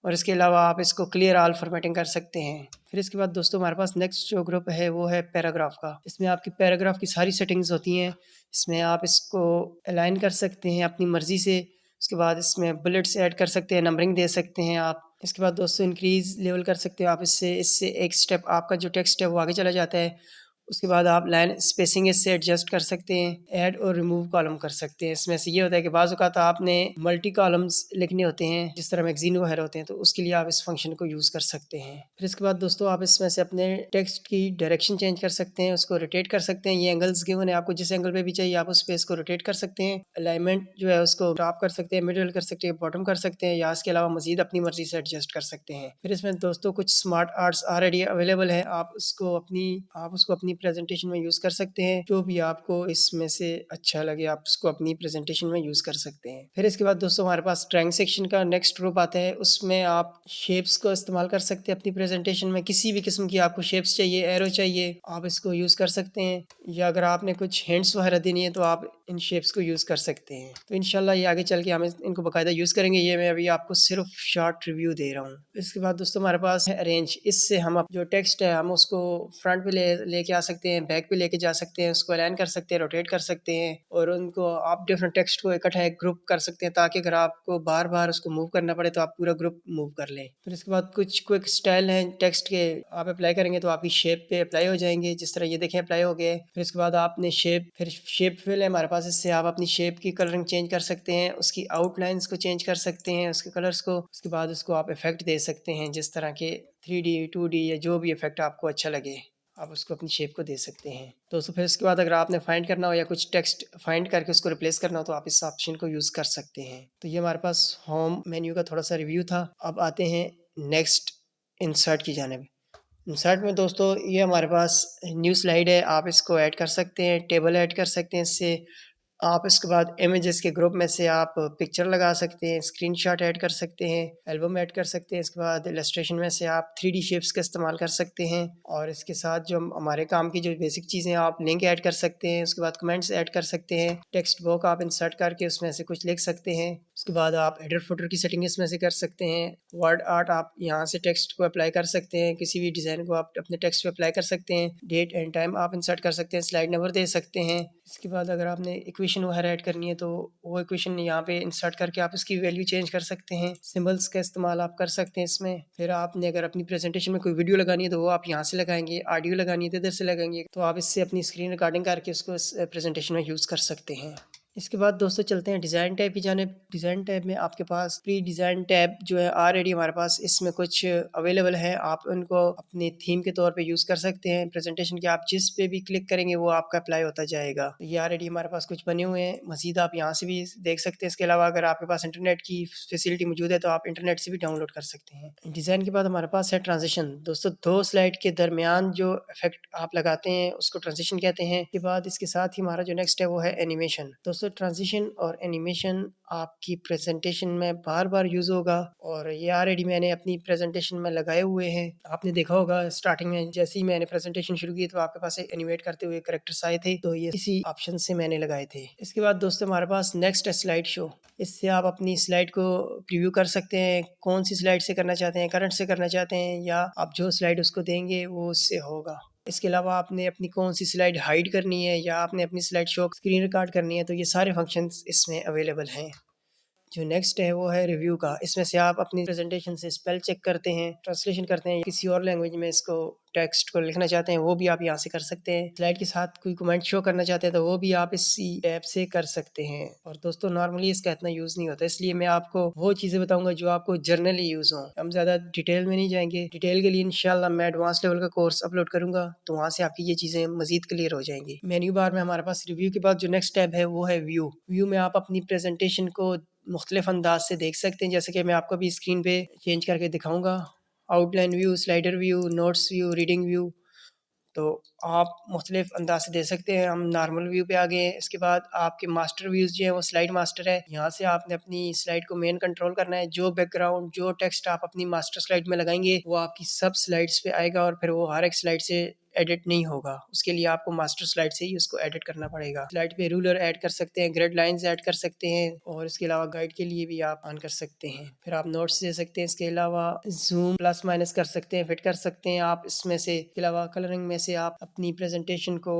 और इसके अलावा आप इसको क्लियर ऑल फॉर्मेटिंग कर सकते हैं। फिर इसके बाद दोस्तों हमारे पास नेक्स्ट जो ग्रुप है वो है पैराग्राफ का। इसमें आपकी पैराग्राफ की सारी सेटिंग्स होती हैं। इसमें आप इसको अलाइन कर सकते हैं अपनी मर्ज़ी से। उसके बाद इसमें बुलेट्स ऐड कर सकते हैं, नंबरिंग दे सकते हैं आप। इसके बाद दोस्तों इंक्रीज़ लेवल कर सकते हो आप इससे। इससे एक स्टेप आपका जो टेक्स्ट है वो आगे चला जाता है। उसके बाद आप लाइन स्पेसिंग इससे एडजस्ट कर सकते हैं, ऐड और रिमूव कॉलम कर सकते हैं। इसमें से ये होता है कि बाज़ औक़ात आपने मल्टी कॉलम्स लिखने होते हैं, जिस तरह मैगज़ीन वगैरह होते हैं, तो उसके लिए आप इस फंक्शन को यूज़ कर सकते हैं। फिर इसके बाद दोस्तों आप इसमें से अपने टेक्स्ट की डायरेक्शन चेंज कर सकते हैं, उसको रोटेट कर सकते हैं। ये एंगल्स गिवन है, आपको जिस एंगल पे भी चाहिए आप उस पे इसको रोटेट कर सकते हैं। अलाइनमेंट जो है उसको टॉप कर सकते हैं, मिडल कर सकते हैं, बॉटम कर सकते हैं, या इसके अलावा मज़ीद अपनी मर्ज़ी से एडजस्ट कर सकते हैं। फिर इसमें दोस्तों कुछ स्मार्ट आर्ट्स ऑलरेडी अवेलेबल है, आप उसको अपनी प्रेजेंटेशन में यूज़ कर सकते हैं। जो भी आपको इसमें से अच्छा लगे आप उसको अपनी प्रेजेंटेशन में यूज़ कर सकते हैं। फिर इसके बाद दोस्तों हमारे पास ड्राइंग सेक्शन का नेक्स्ट ग्रुप आता है। उसमें आप शेप्स को इस्तेमाल कर सकते हैं अपनी प्रेजेंटेशन में। किसी भी किस्म की आपको शेप्स चाहिए, एरो चाहिए, आप इसको यूज़ कर सकते हैं। या अगर आपने कुछ हिंट्स वगैरह देनी है तो आप इन शेप्स को यूज़ कर सकते हैं। तो इंशाल्लाह ये आगे चल के हम इनको बाकायदा यूज़ करेंगे। ये मैं अभी आपको सिर्फ शॉर्ट रिव्यू दे रहा हूँ। इसके बाद दोस्तों हमारे पास है अरेंज। इससे हम जो टेक्स्ट है हम उसको फ्रंट पे लेके आ सकते हैं, बैक पे लेके जा सकते हैं, उसको अलाइन कर सकते हैं, रोटेट कर सकते हैं, और उनको आप डिफरेंट टेक्स्ट को इकट्ठा एक ग्रुप कर सकते हैं, ताकि अगर आपको बार बार उसको मूव करना पड़े तो आप पूरा ग्रुप मूव कर लें। फिर इसके बाद कुछ क्विक स्टाइल हैं टेक्स्ट के, आप अप्लाई करेंगे तो आपकी शेप पे अप्लाई हो जाएंगे। जिस तरह ये देखें अप्लाई हो गए। फिर इसके बाद आपने शेप फिल है हमारे पास। इससे आप अपनी शेप की कलरिंग चेंज कर सकते हैं, उसकी आउटलाइंस को चेंज कर सकते हैं, उसके कलर्स को। उसके बाद उसको आप इफेक्ट दे सकते हैं, जिस तरह के 3D 2D या जो भी इफेक्ट आपको अच्छा लगे आप उसको अपनी शेप को दे सकते हैं। दोस्तों फिर इसके बाद अगर आपने फाइंड करना हो या कुछ टेक्स्ट फाइंड करके उसको रिप्लेस करना हो तो आप इस ऑप्शन को यूज़ कर सकते हैं। तो ये हमारे पास होम मेन्यू का थोड़ा सा रिव्यू था। अब आते हैं नेक्स्ट इंसर्ट की जानिब। इंसर्ट में दोस्तों ये हमारे पास न्यू स्लाइड है, आप इसको ऐड कर सकते हैं, टेबल ऐड कर सकते हैं इससे। आप इसके बाद इमेजेस के ग्रुप में से आप पिक्चर लगा सकते हैं, स्क्रीनशॉट ऐड कर सकते हैं, एल्बम ऐड कर सकते हैं। इसके बाद इलस्ट्रेशन में से आप 3D शेप्स का इस्तेमाल कर सकते हैं, और इसके साथ जो हमारे काम की जो बेसिक चीज़ें आप लिंक ऐड कर सकते हैं। उसके बाद कमेंट्स ऐड कर सकते हैं, टेक्स्ट बॉक्स आप इंसर्ट करके उसमें से कुछ लिख सकते हैं। उसके बाद आप हेडर फुटर की सेटिंग इसमें से कर सकते हैं। वर्ड आर्ट आप यहाँ से टेक्स्ट को अप्लाई कर सकते हैं, किसी भी डिज़ाइन को आप अपने टेक्स्ट पे अप्लाई कर सकते हैं। डेट एंड टाइम आप इंसर्ट कर सकते हैं, स्लाइड नंबर दे सकते हैं। इसके बाद अगर आपने इक्वेशन वगैरह ऐड करनी है तो वो इक्वेशन यहाँ पे इंसर्ट करके आप इसकी वैल्यू चेंज कर सकते हैं। सिंबल्स का इस्तेमाल आप कर सकते हैं इसमें। फिर आपने अगर अपनी प्रेजेंटेशन में कोई वीडियो लगानी है तो वो आप यहाँ से लगाएंगे, ऑडियो लगानी है तो इधर से लगाएंगे। तो आप इससे अपनी स्क्रीन रिकॉर्डिंग करके उसको प्रेजेंटेशन में यूज़ कर सकते हैं। इसके बाद दोस्तों चलते हैं डिज़ाइन टैब की जानिब। डिज़ाइन टैब में आपके पास प्री डिज़ाइन टैब जो है ऑलरेडी हमारे पास इसमें कुछ अवेलेबल है। आप उनको अपने थीम के तौर पे यूज़ कर सकते हैं। प्रेजेंटेशन के आप जिस पे भी क्लिक करेंगे वो आपका अप्लाई होता जाएगा। तो ये ऑलरेडी हमारे पास कुछ बने हुए हैं, मज़ीद आप यहाँ से भी देख सकते हैं। इसके अलावा अगर आपके पास इंटरनेट की फैसिलिटी मौजूद है तो आप इंटरनेट से भी डाउनलोड कर सकते हैं। डिज़ाइन के बाद हमारे पास है ट्रांजिशन। दोस्तों 2 स्लाइड के दरमियान जो इफेक्ट आप लगाते हैं उसको ट्रांजिशन कहते हैं। इसके बाद इसके साथ ही हमारा जो नेक्स्ट है वो है एनिमेशन। दोस्तों ट्रांजिशन और एनिमेशन आपकी प्रेजेंटेशन में बार बार यूज़ होगा, और ये ऑलरेडी मैंने अपनी प्रेजेंटेशन में लगाए हुए हैं। आपने देखा होगा स्टार्टिंग में जैसे ही मैंने प्रेजेंटेशन शुरू की तो आपके पास एक एनिमेट करते हुए कैरेक्टर्स आए थे, तो ये इसी ऑप्शन से मैंने लगाए थे। इसके बाद दोस्तों हमारे पास नेक्स्ट है स्लाइड शो। इससे आप अपनी स्लाइड को प्रीव्यू कर सकते हैं, कौन सी स्लाइड से करना चाहते हैं, करंट से करना चाहते हैं, या आप जो स्लाइड उसको देंगे वो उससे होगा। इसके अलावा आपने अपनी कौन सी स्लाइड हाइड करनी है या आपने अपनी स्लाइड शो स्क्रीन रिकॉर्ड करनी है, तो ये सारे फंक्शंस इसमें अवेलेबल हैं। जो नेक्स्ट है वो है रिव्यू का। इसमें से आप अपनी प्रेजेंटेशन से स्पेल चेक करते हैं, ट्रांसलेशन करते हैं, किसी और लैंग्वेज में इसको टेक्स्ट को लिखना चाहते हैं वो भी आप यहाँ से कर सकते हैं। स्लाइड के साथ कोई कमेंट शो करना चाहते हैं तो वो भी आप इसी ऐप से कर सकते हैं। और दोस्तों नॉर्मली इसका इतना यूज़ नहीं होता, इसलिए मैं आपको वो चीज़ें बताऊंगा जो आपको जर्नली यूज़ हों। हम ज़्यादा डिटेल में नहीं जाएंगे। डिटेल के लिए इंशाल्लाह मैं एडवांस लेवल का कोर्स अपलोड करूंगा, तो वहाँ से आपकी ये चीज़ें मजीद क्लियर हो जाएंगी। मेन्यू बार में हमारे पास रिव्यू के बाद जो नेक्स्ट टैब है वो है व्यू। व्यू में आप अपनी प्रेजेंटेशन को मुख्तलिफ अंदाज से देख सकते हैं, जैसे कि मैं आपको अभी स्क्रीन पे चेंज करके दिखाऊंगा। Outline view, slider view, notes view, reading view, तो आप मुख्तलिफ अंदाज से दे सकते हैं। हम नॉर्मल व्यू पे आ गए हैं। इसके बाद आपके मास्टर व्यूज़ जो है वो स्लाइड मास्टर है। यहाँ से आपने अपनी स्लाइड को मेन कंट्रोल करना है। जो बैकग्राउंड जो टेक्स्ट आप अपनी मास्टर स्लाइड में लगाएंगे वो आपकी सब स्लाइड्स पे आएगा, और फिर वो हर एक स्लाइड से एडिट नहीं होगा। उसके लिए आपको मास्टर स्लाइड से ही उसको एडिट करना पड़ेगा। स्लाइड पे रूलर ऐड कर सकते हैं, ग्रिड लाइंस ऐड कर सकते हैं और इसके अलावा गाइड के लिए भी आप ऑन कर सकते हैं। फिर आप नोट्स दे सकते हैं। इसके अलावा जूम प्लस माइनस कर सकते हैं, फिट कर सकते हैं आप इसमें से। इसके अलावा कलरिंग में से आप अपनी प्रेजेंटेशन को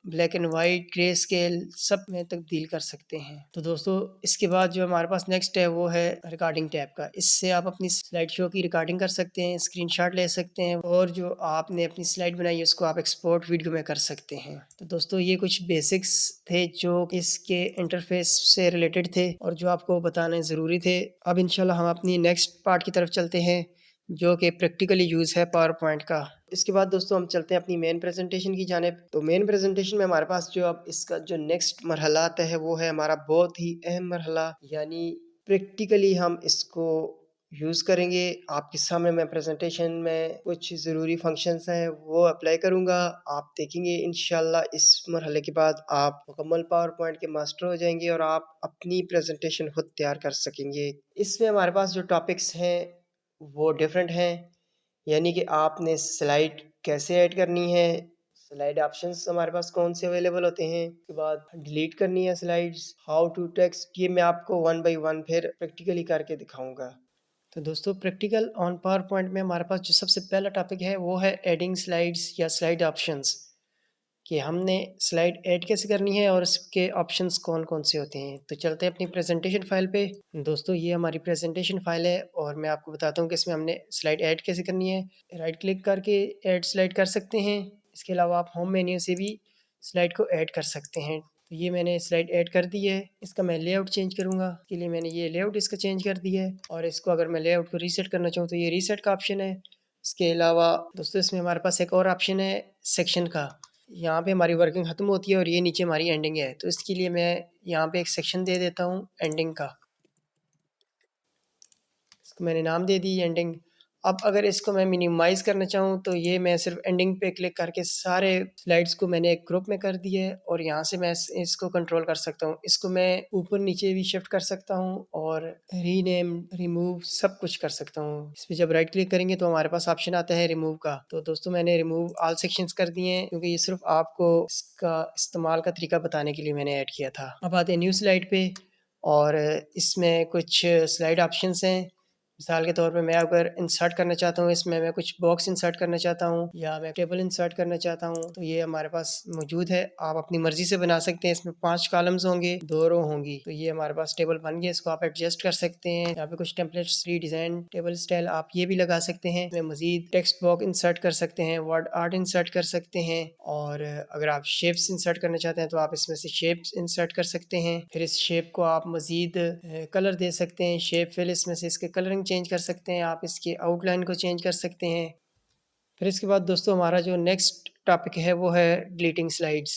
black and white, grey scale सब में तब्दील कर सकते हैं। तो दोस्तों इसके बाद जो हमारे पास नेक्स्ट है वो है रिकॉर्डिंग टैब का। इससे आप अपनी स्लाइड शो की रिकॉर्डिंग कर सकते हैं, स्क्रीनशॉट ले सकते हैं और जो आपने अपनी स्लाइड बनाई है उसको आप एक्सपोर्ट वीडियो में कर सकते हैं। तो दोस्तों ये कुछ बेसिक्स थे जो इसके इंटरफेस से रिलेटेड थे और जो आपको बताने ज़रूरी थे। अब इंशाल्लाह हम अपनी नेक्स्ट पार्ट की तरफ चलते हैं जो कि प्रैक्टिकली यूज़ है पावर पॉइंट का। इसके बाद दोस्तों हम चलते हैं अपनी मेन प्रेजेंटेशन की जानिब। तो मेन प्रेजेंटेशन में हमारे पास जो अब इसका जो नेक्स्ट मरहला आता है वो है हमारा बहुत ही अहम मरहला, यानी प्रैक्टिकली हम इसको यूज़ करेंगे। आपके सामने मैं प्रेजेंटेशन में कुछ ज़रूरी फंक्शंस हैं वो अप्लाई करूँगा। आप देखेंगे इंशाल्लाह इस मरहले के बाद आप मुकम्मल पावर पॉइंट के मास्टर हो जाएंगे और आप अपनी प्रेजेंटेशन खुद तैयार कर सकेंगे। इसमें हमारे पास जो टॉपिक्स हैं वो डिफरेंट हैं, यानी कि आपने स्लाइड कैसे ऐड करनी है, स्लाइड ऑप्शंस हमारे पास कौन से अवेलेबल होते हैं, उसके बाद डिलीट करनी है स्लाइड्स, हाउ टू टेक्स्ट, ये मैं आपको वन बाय वन फिर प्रैक्टिकली करके दिखाऊंगा। तो दोस्तों प्रैक्टिकल ऑन पावर पॉइंट में हमारे पास जो सबसे पहला टॉपिक है वो है एडिंग स्लाइड्स या स्लाइड ऑप्शंस, कि हमने स्लाइड ऐड कैसे करनी है और इसके ऑप्शंस कौन कौन से होते हैं। तो चलते हैं अपनी प्रेजेंटेशन फाइल पे। दोस्तों ये हमारी प्रेजेंटेशन फाइल है और मैं आपको बताता हूँ कि इसमें हमने स्लाइड ऐड कैसे करनी है। राइट क्लिक करके ऐड स्लाइड कर सकते हैं। इसके अलावा आप होम मेन्यू से भी स्लाइड को ऐड कर सकते हैं। तो ये मैंने स्लाइड ऐड कर दी है। इसका मैं लेआउट चेंज करूँगा, इसके लिए मैंने ये लेआउट इसका चेंज कर दिया है और इसको अगर मैं लेआउट को रीसेट करना चाहूँ तो ये रीसेट का ऑप्शन है। इसके अलावा दोस्तों इसमें हमारे पास एक और ऑप्शन है सेक्शन का। यहाँ पे हमारी वर्किंग ख़त्म होती है और ये नीचे हमारी एंडिंग है, तो इसके लिए मैं यहाँ पे एक सेक्शन दे देता हूँ एंडिंग का। इसको मैंने नाम दे दी एंडिंग। अब अगर इसको मैं मिनिमाइज़ करना चाहूँ तो ये मैं सिर्फ एंडिंग पे क्लिक करके सारे स्लाइड्स को मैंने एक ग्रुप में कर दिया है और यहाँ से मैं इसको कंट्रोल कर सकता हूँ। इसको मैं ऊपर नीचे भी शिफ्ट कर सकता हूँ और रीनेम, रिमूव सब कुछ कर सकता हूँ। इस पर जब राइट क्लिक करेंगे तो हमारे पास ऑप्शन आता है रिमूव का। तो दोस्तों मैंने रिमूव ऑल सेक्शंस कर दिए हैं क्योंकि ये सिर्फ आपको इसका इस्तेमाल का तरीका बताने के लिए मैंने ऐड किया था। अब आते हैं न्यू स्लाइड पे और इसमें कुछ स्लाइड ऑप्शंस हैं। मिसाल के तौर पे मैं अगर इंसर्ट करना चाहता हूँ, इसमें मैं कुछ बॉक्स इंसर्ट करना चाहता हूँ या मैं टेबल इंसर्ट करना चाहता हूँ तो ये हमारे पास मौजूद है। आप अपनी मर्जी से बना सकते हैं। इसमें 5 कॉलम्स होंगे, 2 रो होंगी। तो ये हमारे पास टेबल बन गया। इसको आप एडजस्ट कर सकते हैं। यहाँ पे कुछ templates, free design, table style आप ये भी लगा सकते हैं। इसमें मजीद टेक्स्ट बॉक्स इंसर्ट कर सकते हैं, वर्ड आर्ट इंसर्ट कर सकते हैं और अगर आप शेप्स इंसर्ट करना चाहते हैं तो आप इसमें से शेप्स इंसर्ट कर सकते हैं। फिर इस शेप को आप मजीद कलर दे सकते हैं। शेप फिल, इसमें से इसके कलरिंग चेंज कर सकते हैं, आप इसके आउटलाइन को चेंज कर सकते हैं। फिर इसके बाद दोस्तों हमारा जो नेक्स्ट टॉपिक है वो है डिलीटिंग स्लाइड्स,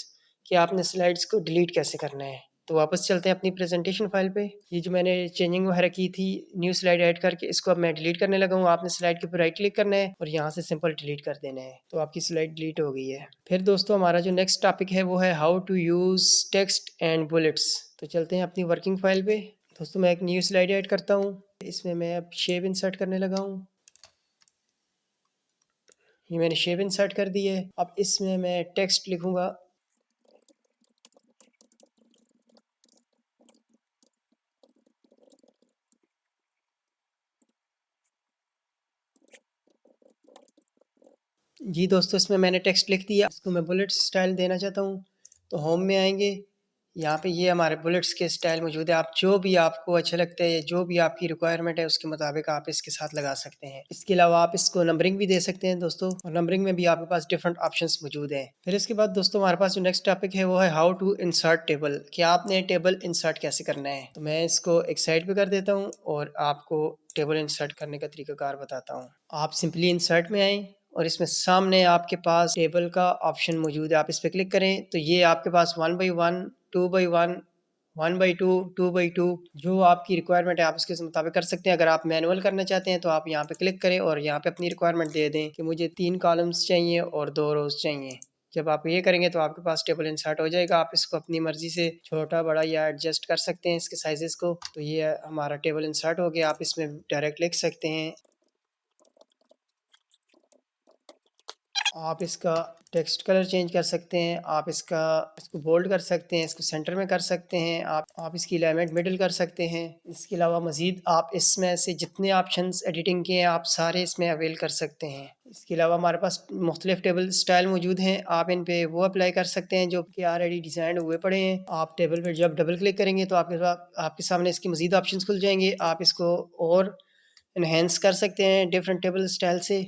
कि आपने स्लाइड्स को डिलीट कैसे करना है। तो वापस चलते हैं अपनी प्रेजेंटेशन फाइल पे। ये जो मैंने चेंजिंग वगैरह की थी न्यू स्लाइड ऐड करके, इसको अब मैं डिलीट करने लगा हूँ। आपने स्लाइड के ऊपर राइट क्लिक करना है और यहाँ से सिंपल डिलीट कर देना है, तो आपकी स्लाइड डिलीट हो गई है। फिर दोस्तों हमारा जो नेक्स्ट टॉपिक है वो है how to use text and bullets. तो चलते हैं अपनी वर्किंग फाइल पे। दोस्तों मैं एक न्यू स्लाइड ऐड करता हूँ। इसमें मैं अब शेप इंसर्ट करने लगा हूँ। ये मैंने शेप इंसर्ट कर दी है। अब इसमें मैं टेक्स्ट लिखूंगा। जी दोस्तों इसमें मैंने टेक्स्ट लिख दिया। इसको मैं बुलेट स्टाइल देना चाहता हूँ। तो होम में आएंगे, यहाँ पे ये हमारे बुलेट्स के स्टाइल मौजूद है। आप जो भी आपको अच्छा लगता है, जो भी आपकी रिक्वायरमेंट है उसके मुताबिक आप इसके साथ लगा सकते हैं। इसके अलावा आप इसको नंबरिंग भी दे सकते हैं दोस्तों, और नंबरिंग में भी आपके पास डिफरेंट ऑप्शंस मौजूद हैं। फिर इसके बाद दोस्तों हमारे पास जो नेक्स्ट टॉपिक है वो है हाउ टू इंसर्ट टेबल, कि आपने टेबल इंसर्ट कैसे करना है। तो मैं इसको एक साइड पे कर देता हूँ और आपको टेबल इंसर्ट करने का तरीकाकार बताता हूँ। आप सिंपली इंसर्ट में आए और इसमें सामने आपके पास टेबल का ऑप्शन मौजूद है। आप इस पर क्लिक करें तो ये आपके पास 1 बाई 1, 2 बाई 1, 1 बाई 2, 2 बाई 2, जो आपकी रिक्वायरमेंट है आप उसके मुताबिक कर सकते हैं। अगर आप मैनुअल करना चाहते हैं तो आप यहाँ पे क्लिक करें और यहाँ पे अपनी रिक्वायरमेंट दे दें कि मुझे 3 कॉलम्स चाहिए और 2 रोज चाहिए। जब आप ये करेंगे तो आपके पास टेबल इंसर्ट हो जाएगा। आप इसको अपनी मर्जी से छोटा बड़ा या एडजस्ट कर सकते हैं इसके साइजेस को। तो ये हमारा टेबल इंसर्ट हो गया। आप इसमें डायरेक्ट लिख सकते हैं आप इसका टेक्स्ट कलर चेंज कर सकते हैं, आप इसको बोल्ड कर सकते हैं, इसको सेंटर में कर सकते हैं, आप इसकी अलाइनमेंट मिडिल कर सकते हैं। इसके अलावा मज़ीद आप इसमें से जितने ऑप्शंस एडिटिंग के हैं आप सारे इसमें अवेल कर सकते हैं। इसके अलावा हमारे पास मुख्तलिफ टेबल स्टाइल मौजूद हैं, आप इन पे वो अप्लाई कर सकते हैं जो कि ऑलरेडी डिज़ाइन हुए पड़े हैं। आप टेबल पर जब डबल क्लिक करेंगे तो आपके सामने इसकी मज़ीद ऑप्शंस खुल जाएंगे। आप इसको और इन्हेंस कर सकते हैं डिफरेंट टेबल स्टाइल से।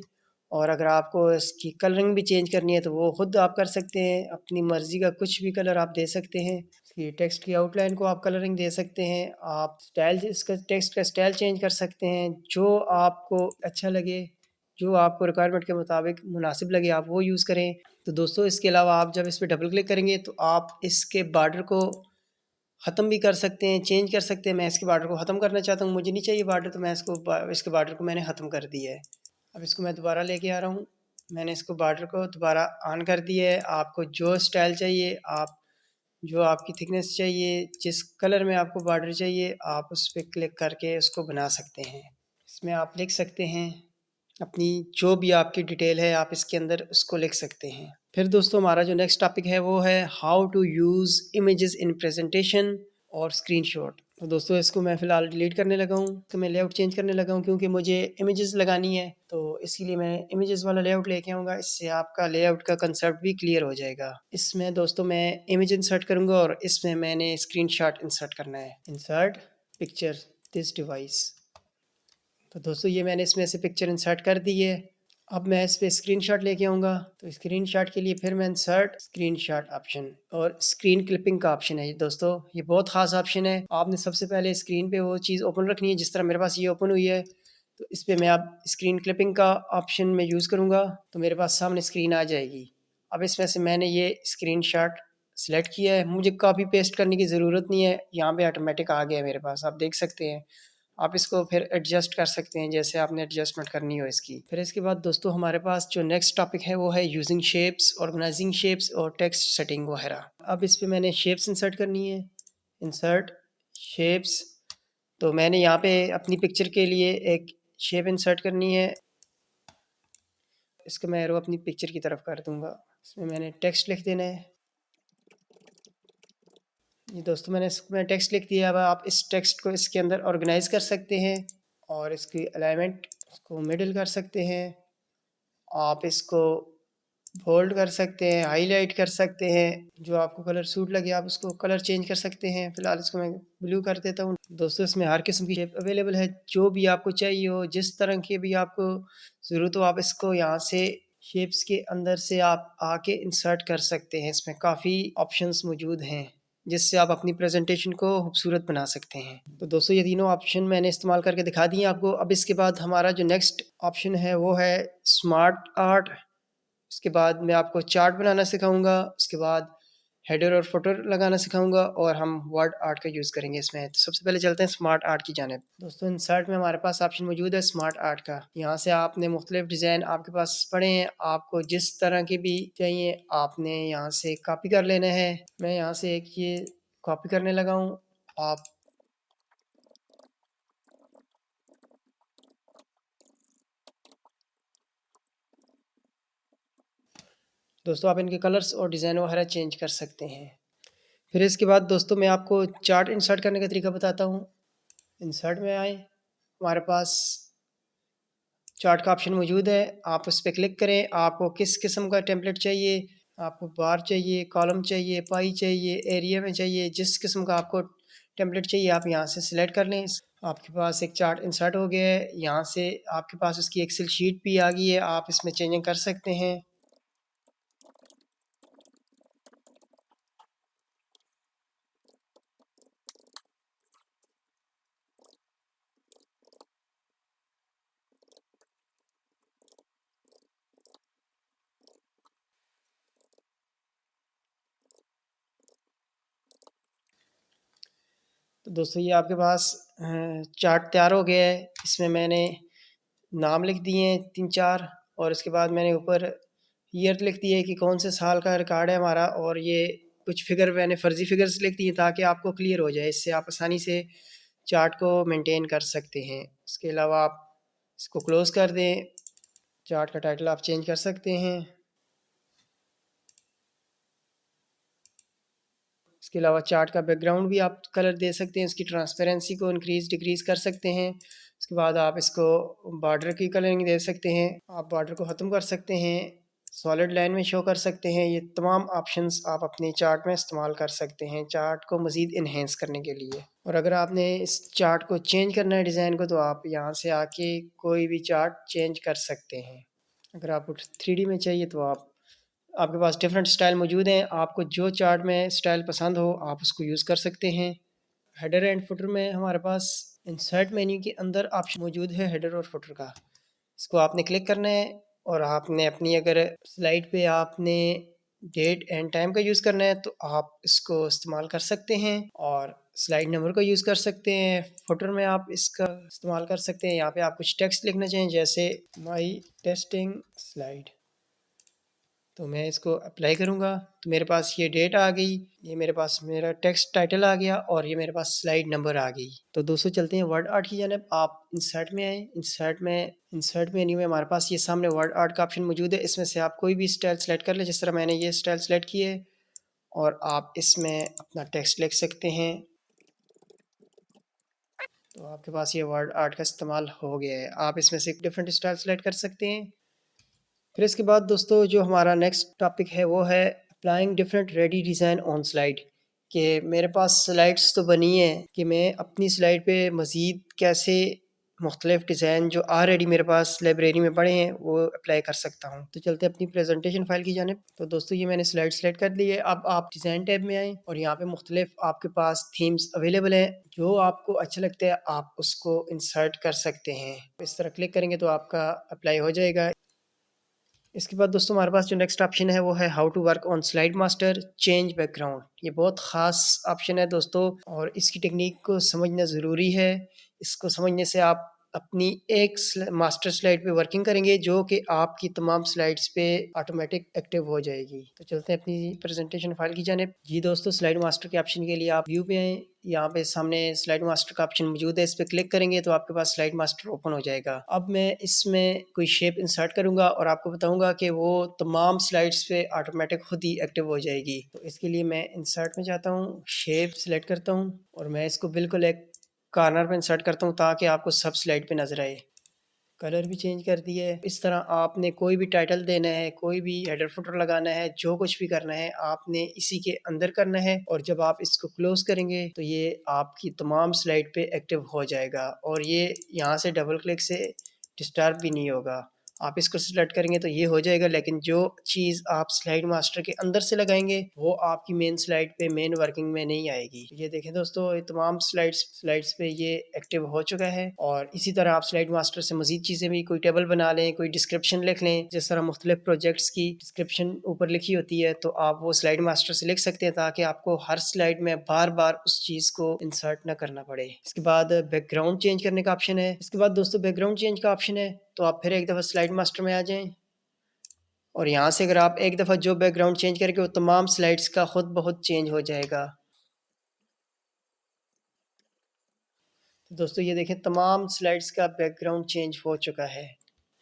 और अगर आपको इसकी कलरिंग भी चेंज करनी है तो वो खुद आप कर सकते हैं, अपनी मर्ज़ी का कुछ भी कलर आप दे सकते हैं। इसकी टेक्स्ट की आउटलाइन को आप कलरिंग दे सकते हैं, आप स्टाइल इसका टेक्स्ट का स्टाइल चेंज कर सकते हैं, जो आपको अच्छा लगे, जो आपको रिक्वायरमेंट के मुताबिक मुनासिब लगे आप वो यूज़ करें। तो दोस्तों इसके अलावा आप जब इस पर डबल क्लिक करेंगे तो आप इसके बॉर्डर को ख़त्म भी कर सकते हैं, चेंज कर सकते हैं। मैं इसके बॉर्डर को ख़त्म करना चाहता हूँ, मुझे नहीं चाहिए बॉर्डर, तो मैं इसके बॉर्डर को मैंने ख़त्म कर दिया है। अब इसको मैं दोबारा लेके आ रहा हूँ, मैंने इसको बॉर्डर को दोबारा ऑन कर दिया है। आपको जो स्टाइल चाहिए, आप जो आपकी थिकनेस चाहिए, जिस कलर में आपको बॉर्डर चाहिए, आप उस पर क्लिक करके उसको बना सकते हैं। इसमें आप लिख सकते हैं अपनी जो भी आपकी डिटेल है, आप इसके अंदर उसको लिख सकते हैं। फिर दोस्तों हमारा जो नेक्स्ट टॉपिक है वो है how to use images in presentation और स्क्रीनशॉट। तो दोस्तों इसको मैं फ़िलहाल डिलीट करने लगा हूँ, तो मैं लेआउट चेंज करने लगा हूँ क्योंकि मुझे इमेजेस लगानी है, तो इसीलिए मैं इमेजेस वाला लेआउट लेके आऊँगा। इससे आपका लेआउट का कंसेप्ट भी क्लियर हो जाएगा। इसमें दोस्तों मैं इमेज इंसर्ट करूँगा और इसमें मैंने स्क्रीनशॉट इंसर्ट करना है। Insert picture this device. तो दोस्तों ये मैंने इसमें से पिक्चर इंसर्ट कर दी है। अब मैं इस पे स्क्रीनशॉट लेके आऊँगा, तो स्क्रीनशॉट के लिए फिर मैं इंसर्ट स्क्रीनशॉट ऑप्शन और स्क्रीन क्लिपिंग का ऑप्शन है। दोस्तों ये बहुत ख़ास ऑप्शन है। आपने सबसे पहले स्क्रीन पे वो चीज़ ओपन रखनी है, जिस तरह मेरे पास ये ओपन हुई है। तो इस पे मैं अब स्क्रीन क्लिपिंग का ऑप्शन में यूज़ करूँगा तो मेरे पास सामने स्क्रीन आ जाएगी। अब इसमें से मैंने ये स्क्रीनशॉट सेलेक्ट किया है, मुझे कॉपी पेस्ट करने की ज़रूरत नहीं है, यहाँ पे ऑटोमेटिक आ गया है मेरे पास, आप देख सकते हैं। आप इसको फिर एडजस्ट कर सकते हैं जैसे आपने एडजस्टमेंट करनी हो इसकी। फिर इसके बाद दोस्तों हमारे पास जो नेक्स्ट टॉपिक है वो है यूजिंग शेप्स, ऑर्गेनाइजिंग शेप्स और टेक्स्ट सेटिंग वगैरह। अब इस पे मैंने शेप्स इंसर्ट करनी है, इंसर्ट शेप्स। तो मैंने यहाँ पे अपनी पिक्चर के लिए एक शेप इंसर्ट करनी है, इसको मैं एरो अपनी पिक्चर की तरफ कर दूंगा। इसमें मैंने टेक्स्ट लिख देना है। जी दोस्तों मैंने इसमें टेक्स्ट लिख दिया। अब आप इस टेक्स्ट को इसके अंदर ऑर्गेनाइज कर सकते हैं और इसकी अलाइनमेंट इसको मिडिल कर सकते हैं। आप इसको बोल्ड कर सकते हैं, हाईलाइट कर सकते हैं, जो आपको कलर सूट लगे आप उसको कलर चेंज कर सकते हैं। फिलहाल इसको मैं ब्लू कर देता हूँ। दोस्तों इसमें हर किस्म की शेप अवेलेबल है, जो भी आपको चाहिए हो, जिस तरह की भी आपको ज़रूरत हो आप इसको यहाँ से शेप्स के अंदर से आप आके इंसर्ट कर सकते हैं। इसमें काफ़ी ऑप्शंस मौजूद हैं जिससे आप अपनी प्रेजेंटेशन को खूबसूरत बना सकते हैं। तो दोस्तों ये तीनों ऑप्शन मैंने इस्तेमाल करके दिखा दिए आपको। अब इसके बाद हमारा जो नेक्स्ट ऑप्शन है वो है स्मार्ट आर्ट। इसके बाद मैं आपको चार्ट बनाना सिखाऊंगा, उसके बाद हेडर और फुटर लगाना सिखाऊंगा और हम वर्ड आर्ट का यूज़ करेंगे इसमें। तो सबसे पहले चलते हैं स्मार्ट आर्ट की जानिब। दोस्तों इंसर्ट में हमारे पास ऑप्शन मौजूद है स्मार्ट आर्ट का। यहाँ से आपने मुख्तलिफ डिज़ाइन आपके पास पड़े हैं, आपको जिस तरह के भी चाहिए आपने यहाँ से कॉपी कर लेना है। मैं यहाँ से एक ये कॉपी करने लगा हूँ। आप दोस्तों आप इनके कलर्स और डिज़ाइन वगैरह चेंज कर सकते हैं। फिर इसके बाद दोस्तों मैं आपको चार्ट इंसर्ट करने का तरीका बताता हूँ। इंसर्ट में आए, हमारे पास चार्ट का ऑप्शन मौजूद है, आप उस पर क्लिक करें। आपको किस किस्म का टेम्पलेट चाहिए, आपको बार चाहिए, कॉलम चाहिए, पाई चाहिए, एरिया में चाहिए, जिस किस्म का आपको टेम्पलेट चाहिए आप यहाँ से सिलेक्ट कर लें। आपके पास एक चार्ट इंसर्ट हो गया है, यहाँ से आपके पास उसकी एक्सेल शीट भी आ गई है, आप इसमें चेंजिंग कर सकते हैं। तो दोस्तों ये आपके पास चार्ट तैयार हो गया है। इसमें मैंने नाम लिख दिए हैं 3-4 और इसके बाद मैंने ऊपर ईयर लिख दिया है कि कौन से साल का रिकॉर्ड है हमारा, और ये कुछ फिगर मैंने फ़र्ज़ी फिगर्स लिख दिए ताकि आपको क्लियर हो जाए। इससे आप आसानी से चार्ट को मेंटेन कर सकते हैं। इसके अलावा आप इसको क्लोज़ कर दें। चार्ट का टाइटल आप चेंज कर सकते हैं। इसके अलावा चार्ट का बैकग्राउंड भी आप कलर दे सकते हैं, इसकी ट्रांसपेरेंसी को इंक्रीज डिक्रीज कर सकते हैं। उसके बाद आप इसको बॉर्डर की कलरिंग दे सकते हैं, आप बॉर्डर को ख़त्म कर सकते हैं, सॉलिड लाइन में शो कर सकते हैं। ये तमाम ऑप्शंस आप अपने चार्ट में इस्तेमाल कर सकते हैं चार्ट को मज़ीद इन्हेंस करने के लिए। और अगर आपने इस चार्ट को चेंज करना है डिज़ाइन को, तो आप यहाँ से आके कोई भी चार्ट चेंज कर सकते हैं। अगर आपको 3D में चाहिए तो आपके पास डिफरेंट स्टाइल मौजूद हैं, आपको जो चार्ट में स्टाइल पसंद हो आप उसको यूज़ कर सकते हैं। हेडर एंड फुटर में हमारे पास इंसर्ट मेन्यू के अंदर ऑप्शन मौजूद है हेडर और फुटर का। इसको आपने क्लिक करना है और आपने अपनी अगर स्लाइड पे आपने डेट एंड टाइम का यूज़ करना है तो आप इसको इस्तेमाल कर सकते हैं, और स्लाइड नंबर का यूज़ कर सकते हैं। फुटर में आप इसका इस्तेमाल कर सकते हैं, यहाँ पे आप कुछ टेक्स्ट लिखना चाहें जैसे माई टेस्टिंग स्लाइड, तो मैं इसको अप्लाई करूँगा तो मेरे पास ये डेट आ गई, ये मेरे पास मेरा टेक्स्ट टाइटल आ गया और ये मेरे पास स्लाइड नंबर आ गई। तो दोस्तों चलते हैं वर्ड आर्ट की जानिब। आप इंसर्ट में आए, इंसर्ट मेन्यू में हमारे पास ये सामने वर्ड आर्ट का ऑप्शन मौजूद है। इसमें से आप कोई भी स्टाइल सेलेक्ट कर लें, जिस तरह मैंने ये स्टाइल सेलेक्ट की है, और आप इसमें अपना टेक्स्ट लिख सकते हैं। तो आपके पास ये वर्ड आर्ट का इस्तेमाल हो गया है। आप इसमें से डिफरेंट स्टाइल सेलेक्ट कर सकते हैं। फिर इसके बाद दोस्तों जो हमारा नेक्स्ट टॉपिक है वो है applying different ready design on slide. कि मेरे पास स्लाइड्स तो बनी है कि मैं अपनी स्लाइड पे मज़ीद कैसे मुख्तलिफ डिज़ाइन जो ऑलरेडी मेरे पास लाइब्रेरी में पड़े हैं वो अप्लाई कर सकता हूँ। तो चलते हैं अपनी प्रेजेंटेशन फाइल की जानिब। तो दोस्तों ये मैंने स्लाइड सेलेक्ट कर ली है। अब आप डिज़ाइन टैब में आएँ और यहाँ पे मुख्तलिफ आपके पास थीम्स अवेलेबल हैं। जो आपको अच्छा लगता है आप उसको इंसर्ट कर सकते हैं। इस तरह क्लिक करेंगे तो आपका अप्लाई हो जाएगा। इसके बाद दोस्तों हमारे पास जो नेक्स्ट ऑप्शन है वो है how to work on slide master change background. ये बहुत ख़ास ऑप्शन है दोस्तों, और इसकी टेक्निक को समझना ज़रूरी है। इसको समझने से आप अपनी एक मास्टर स्लाइड पे वर्किंग करेंगे जो कि आपकी तमाम स्लाइड्स पे ऑटोमेटिक एक्टिव हो जाएगी। तो चलते हैं अपनी प्रेजेंटेशन फाइल की जानिब। जी दोस्तों स्लाइड मास्टर के ऑप्शन के लिए आप व्यू पे आएँ, यहाँ पे सामने स्लाइड मास्टर का ऑप्शन मौजूद है, इस पर क्लिक करेंगे तो आपके पास स्लाइड मास्टर ओपन हो जाएगा। अब मैं इसमें कोई शेप इंसर्ट करूंगा और आपको बताऊंगा कि वो तमाम स्लाइड्स पे ऑटोमेटिक खुद ही एक्टिव हो जाएगी। तो इसके लिए मैं इंसर्ट में जाता हूँ, शेप सिलेक्ट करता हूँ और मैं इसको बिल्कुल एक कॉर्नर पे इंसर्ट करता हूँ ताकि आपको सब स्लाइड पे नजर आए। कलर भी चेंज कर दिया है। इस तरह आपने कोई भी टाइटल देना है, कोई भी हेडर फुटर लगाना है, जो कुछ भी करना है आपने इसी के अंदर करना है, और जब आप इसको क्लोज करेंगे तो ये आपकी तमाम स्लाइड पे एक्टिव हो जाएगा और ये यहाँ से डबल क्लिक से डिस्टर्ब भी नहीं होगा। आप इसको सिलेक्ट करेंगे तो ये हो जाएगा, लेकिन जो चीज़ आप स्लाइड मास्टर के अंदर से लगाएंगे वो आपकी मेन स्लाइड पे मेन वर्किंग में नहीं आएगी। ये देखें दोस्तों ये तमाम स्लाइड्स पे ये एक्टिव हो चुका है। और इसी तरह आप स्लाइड मास्टर से मजीद चीज़ें भी, कोई टेबल बना लें, कोई डिस्क्रिप्शन लिख लें, जिस तरह मुख्तलिफ प्रोजेक्ट्स की डिस्क्रिप्शन ऊपर लिखी होती है तो आप वो स्लाइड मास्टर से लिख सकते हैं ताकि आपको हर स्लाइड में बार बार उस चीज़ को इंसर्ट ना करना पड़े। इसके बाद बैकग्राउंड चेंज करने का ऑप्शन है। इसके बाद दोस्तों बैकग्राउंड चेंज का ऑप्शन है, तो आप फिर एक दफ़ा स्लाइड मास्टर में आ जाएं और यहाँ से अगर आप एक दफ़ा जो बैकग्राउंड चेंज करेंगे वो तमाम स्लाइड्स का खुद बहुत चेंज हो जाएगा। तो दोस्तों ये देखें तमाम स्लाइड्स का बैकग्राउंड चेंज हो चुका है।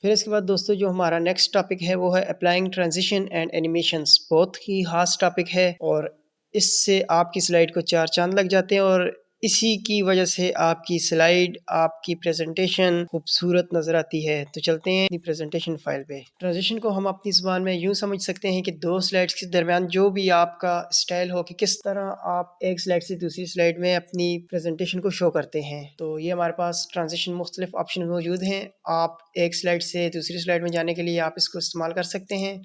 फिर इसके बाद दोस्तों जो हमारा नेक्स्ट टॉपिक है वो है अप्लाइंग ट्रांजिशन एंड एनिमेशंस। बहुत ही खास टॉपिक है और इससे आपकी स्लाइड को चार चांद लग जाते हैं और इसी की वजह से आपकी स्लाइड, आपकी प्रेजेंटेशन खूबसूरत नज़र आती है। तो चलते हैं अपनी प्रेजेंटेशन फाइल पे। ट्रांजिशन को हम अपनी ज़ुबान में यूँ समझ सकते हैं कि दो स्लाइड्स के दरमियान जो भी आपका स्टाइल हो कि किस तरह आप एक स्लाइड से दूसरी स्लाइड में अपनी प्रेजेंटेशन को शो करते हैं। तो ये हमारे पास ट्रांजिशन मुख्तलिफ ऑप्शन मौजूद हैं। आप एक स्लाइड से दूसरी स्लाइड में जाने के लिए आप इसको इस्तेमाल कर सकते हैं।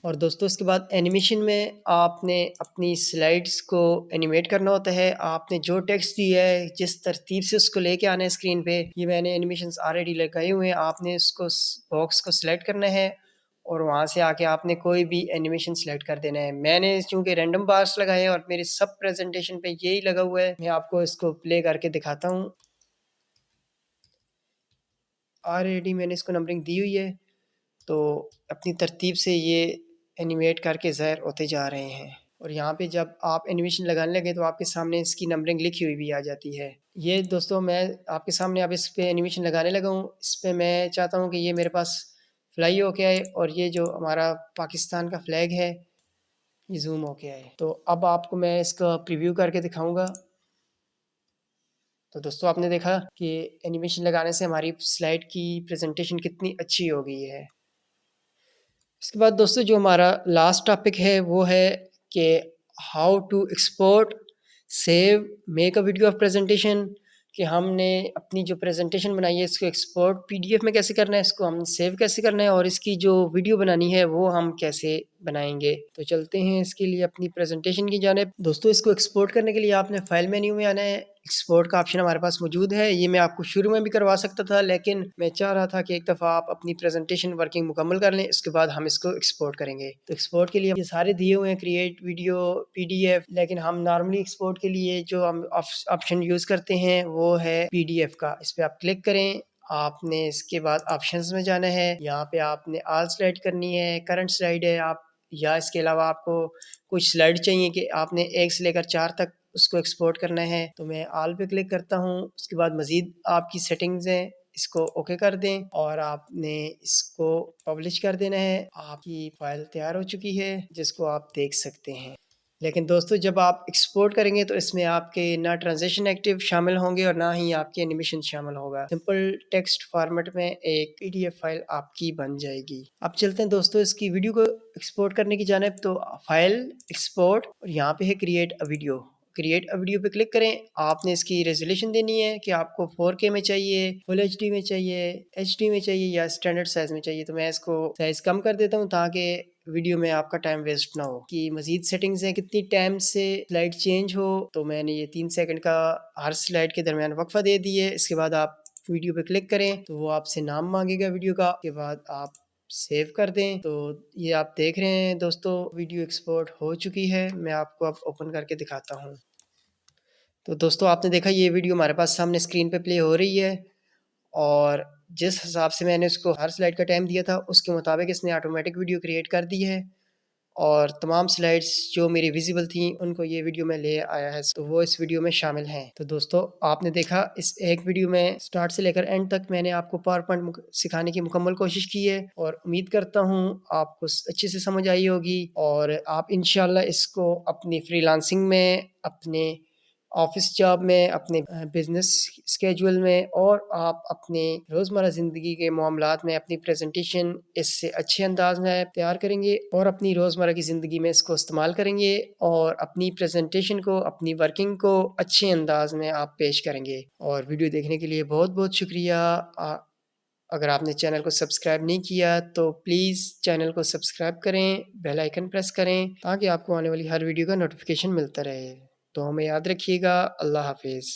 और दोस्तों इसके बाद एनिमेशन में आपने अपनी स्लाइड्स को एनिमेट करना होता है। आपने जो टेक्स्ट दिया है जिस तरतीब से उसको लेके आना है स्क्रीन पे, ये मैंने एनिमेशंस ऑलरेडी लगाए हुए हैं। आपने इसको बॉक्स को सिलेक्ट करना है और वहाँ से आके आपने कोई भी एनिमेशन सेलेक्ट कर देना है। मैंने चूँकि रैंडम बार्स लगाए हैं और मेरी सब प्रेजेंटेशन पे यही लगा हुआ है, मैं आपको इसको प्ले करके दिखाता हूँ। ऑलरेडी मैंने इसको नंबरिंग दी हुई है, तो अपनी तरतीब से ये एनिमेट करके ज़ाहिर होते जा रहे हैं। और यहाँ पे जब आप एनिमेशन लगाने लगे तो आपके सामने इसकी नंबरिंग लिखी हुई भी आ जाती है। ये दोस्तों मैं आपके सामने अब इस पे एनिमेशन लगाने लगा हूँ। इस पे मैं चाहता हूँ कि ये मेरे पास फ्लाई होके आए और ये जो हमारा पाकिस्तान का फ्लैग है ये जूम होके आए। तो अब आपको मैं इसका प्रीव्यू करके दिखाऊंगा। तो दोस्तों आपने देखा कि एनिमेशन लगाने से हमारी स्लाइड की प्रेजेंटेशन कितनी अच्छी हो गई है। इसके बाद दोस्तों जो हमारा लास्ट टॉपिक है वो है कि how to export save make a video of presentation, कि हमने अपनी जो प्रेजेंटेशन बनाई है इसको एक्सपोर्ट पीडीएफ में कैसे करना है, इसको हम सेव कैसे करना है और इसकी जो वीडियो बनानी है वो हम कैसे बनाएंगे। तो चलते हैं इसके लिए अपनी प्रेजेंटेशन की जानिब। दोस्तों इसको एक्सपोर्ट करने के लिए आपने फाइल मेन्यू में आना है। एक्सपोर्ट का ऑप्शन हमारे पास मौजूद है। ये मैं आपको शुरू में भी करवा सकता था लेकिन मैं चाह रहा था कि एक दफ़ा आप अपनी प्रेजेंटेशन वर्किंग मुकम्मल कर लें, इसके बाद हम इसको एक्सपोर्ट करेंगे। तो एक्सपोर्ट के लिए ये सारे दिए हुए हैं, क्रिएट वीडियो, पीडीएफ, लेकिन हम नॉर्मली एक्सपोर्ट के लिए जो हम ऑप्शन यूज़ करते हैं वो है पीडीएफ का। इस पर आप क्लिक करें। आपने इसके बाद ऑप्शंस में जाना है। यहाँ पे आपने ऑल स्लाइड करनी है, करंट स्लाइड है आप, या इसके अलावा आपको कुछ स्लाइड चाहिए कि आपने 1 से लेकर 4 तक उसको एक्सपोर्ट करना है। तो मैं ऑल पे क्लिक करता हूँ। उसके बाद मज़ीद आपकी सेटिंग्स हैं, इसको ओके कर दें और आपने इसको पब्लिश कर देना है। आपकी फ़ाइल तैयार हो चुकी है जिसको आप देख सकते हैं। लेकिन दोस्तों जब आप एक्सपोर्ट करेंगे तो इसमें आपके ना ट्रांजैक्शन एक्टिव शामिल होंगे और ना ही आपके एनिमेशन शामिल होगा। सिंपल टेक्स्ट फॉर्मेट में एक पीडीएफ फाइल आपकी बन जाएगी। अब चलते हैं दोस्तों इसकी वीडियो को एक्सपोर्ट करने की जानिब। तो फाइल, एक्सपोर्ट और यहाँ पे है create a video. Create a video पे क्लिक करें। आपने इसकी रेजोल्यूशन देनी है कि आपको 4K में चाहिए, फुल एचडी में चाहिए, एचडी में चाहिए या स्टैंडर्ड साइज में चाहिए। तो मैं इसको साइज कम कर देता हूँ ताकि वीडियो में आपका टाइम वेस्ट ना हो। कि मजीद सेटिंग्स हैं कितनी टाइम से स्लाइड चेंज हो, तो मैंने ये 3 सेकंड का हर स्लाइड के दरमियान वक्फा दे दिए। इसके बाद आप वीडियो पे क्लिक करें तो वो आपसे नाम मांगेगा वीडियो का। उसके बाद आप सेव कर दें। तो ये आप देख रहे हैं दोस्तों वीडियो एक्सपोर्ट हो चुकी है। मैं आपको अब ओपन करके दिखाता हूँ। तो दोस्तों आपने देखा ये वीडियो हमारे पास सामने स्क्रीन पे प्ले हो रही है और जिस हिसाब से मैंने उसको हर स्लाइड का टाइम दिया था उसके मुताबिक इसने ऑटोमेटिक वीडियो क्रिएट कर दी है और तमाम स्लाइड्स जो मेरी विजिबल थी उनको ये वीडियो में ले आया है, तो वो इस वीडियो में शामिल हैं। तो दोस्तों आपने देखा इस एक वीडियो में स्टार्ट से लेकर एंड तक मैंने आपको पावर पॉइंट सिखाने की मुकम्मल कोशिश की है और उम्मीद करता हूँ आपको अच्छे से समझ आई होगी और आप इंशाल्लाह इसको अपनी फ्रीलांसिंग में, अपने ऑफिस जॉब में, अपने बिजनेस स्केड्यूल में और आप अपने रोज़मर्रा ज़िंदगी के मामलात में अपनी प्रेजेंटेशन इससे अच्छे अंदाज में तैयार करेंगे और अपनी रोज़मर्रा की ज़िंदगी में इसको इस्तेमाल करेंगे और अपनी प्रेजेंटेशन को, अपनी वर्किंग को अच्छे अंदाज में आप पेश करेंगे। और वीडियो देखने के लिए बहुत बहुत शुक्रिया। अगर आपने चैनल को सब्सक्राइब नहीं किया तो प्लीज़ चैनल को सब्सक्राइब करें, बेल आइकन प्रेस करें ताकि आपको आने वाली हर वीडियो का नोटिफिकेशन मिलता रहे। तो हमें याद रखिएगा। अल्लाह हाफिज़।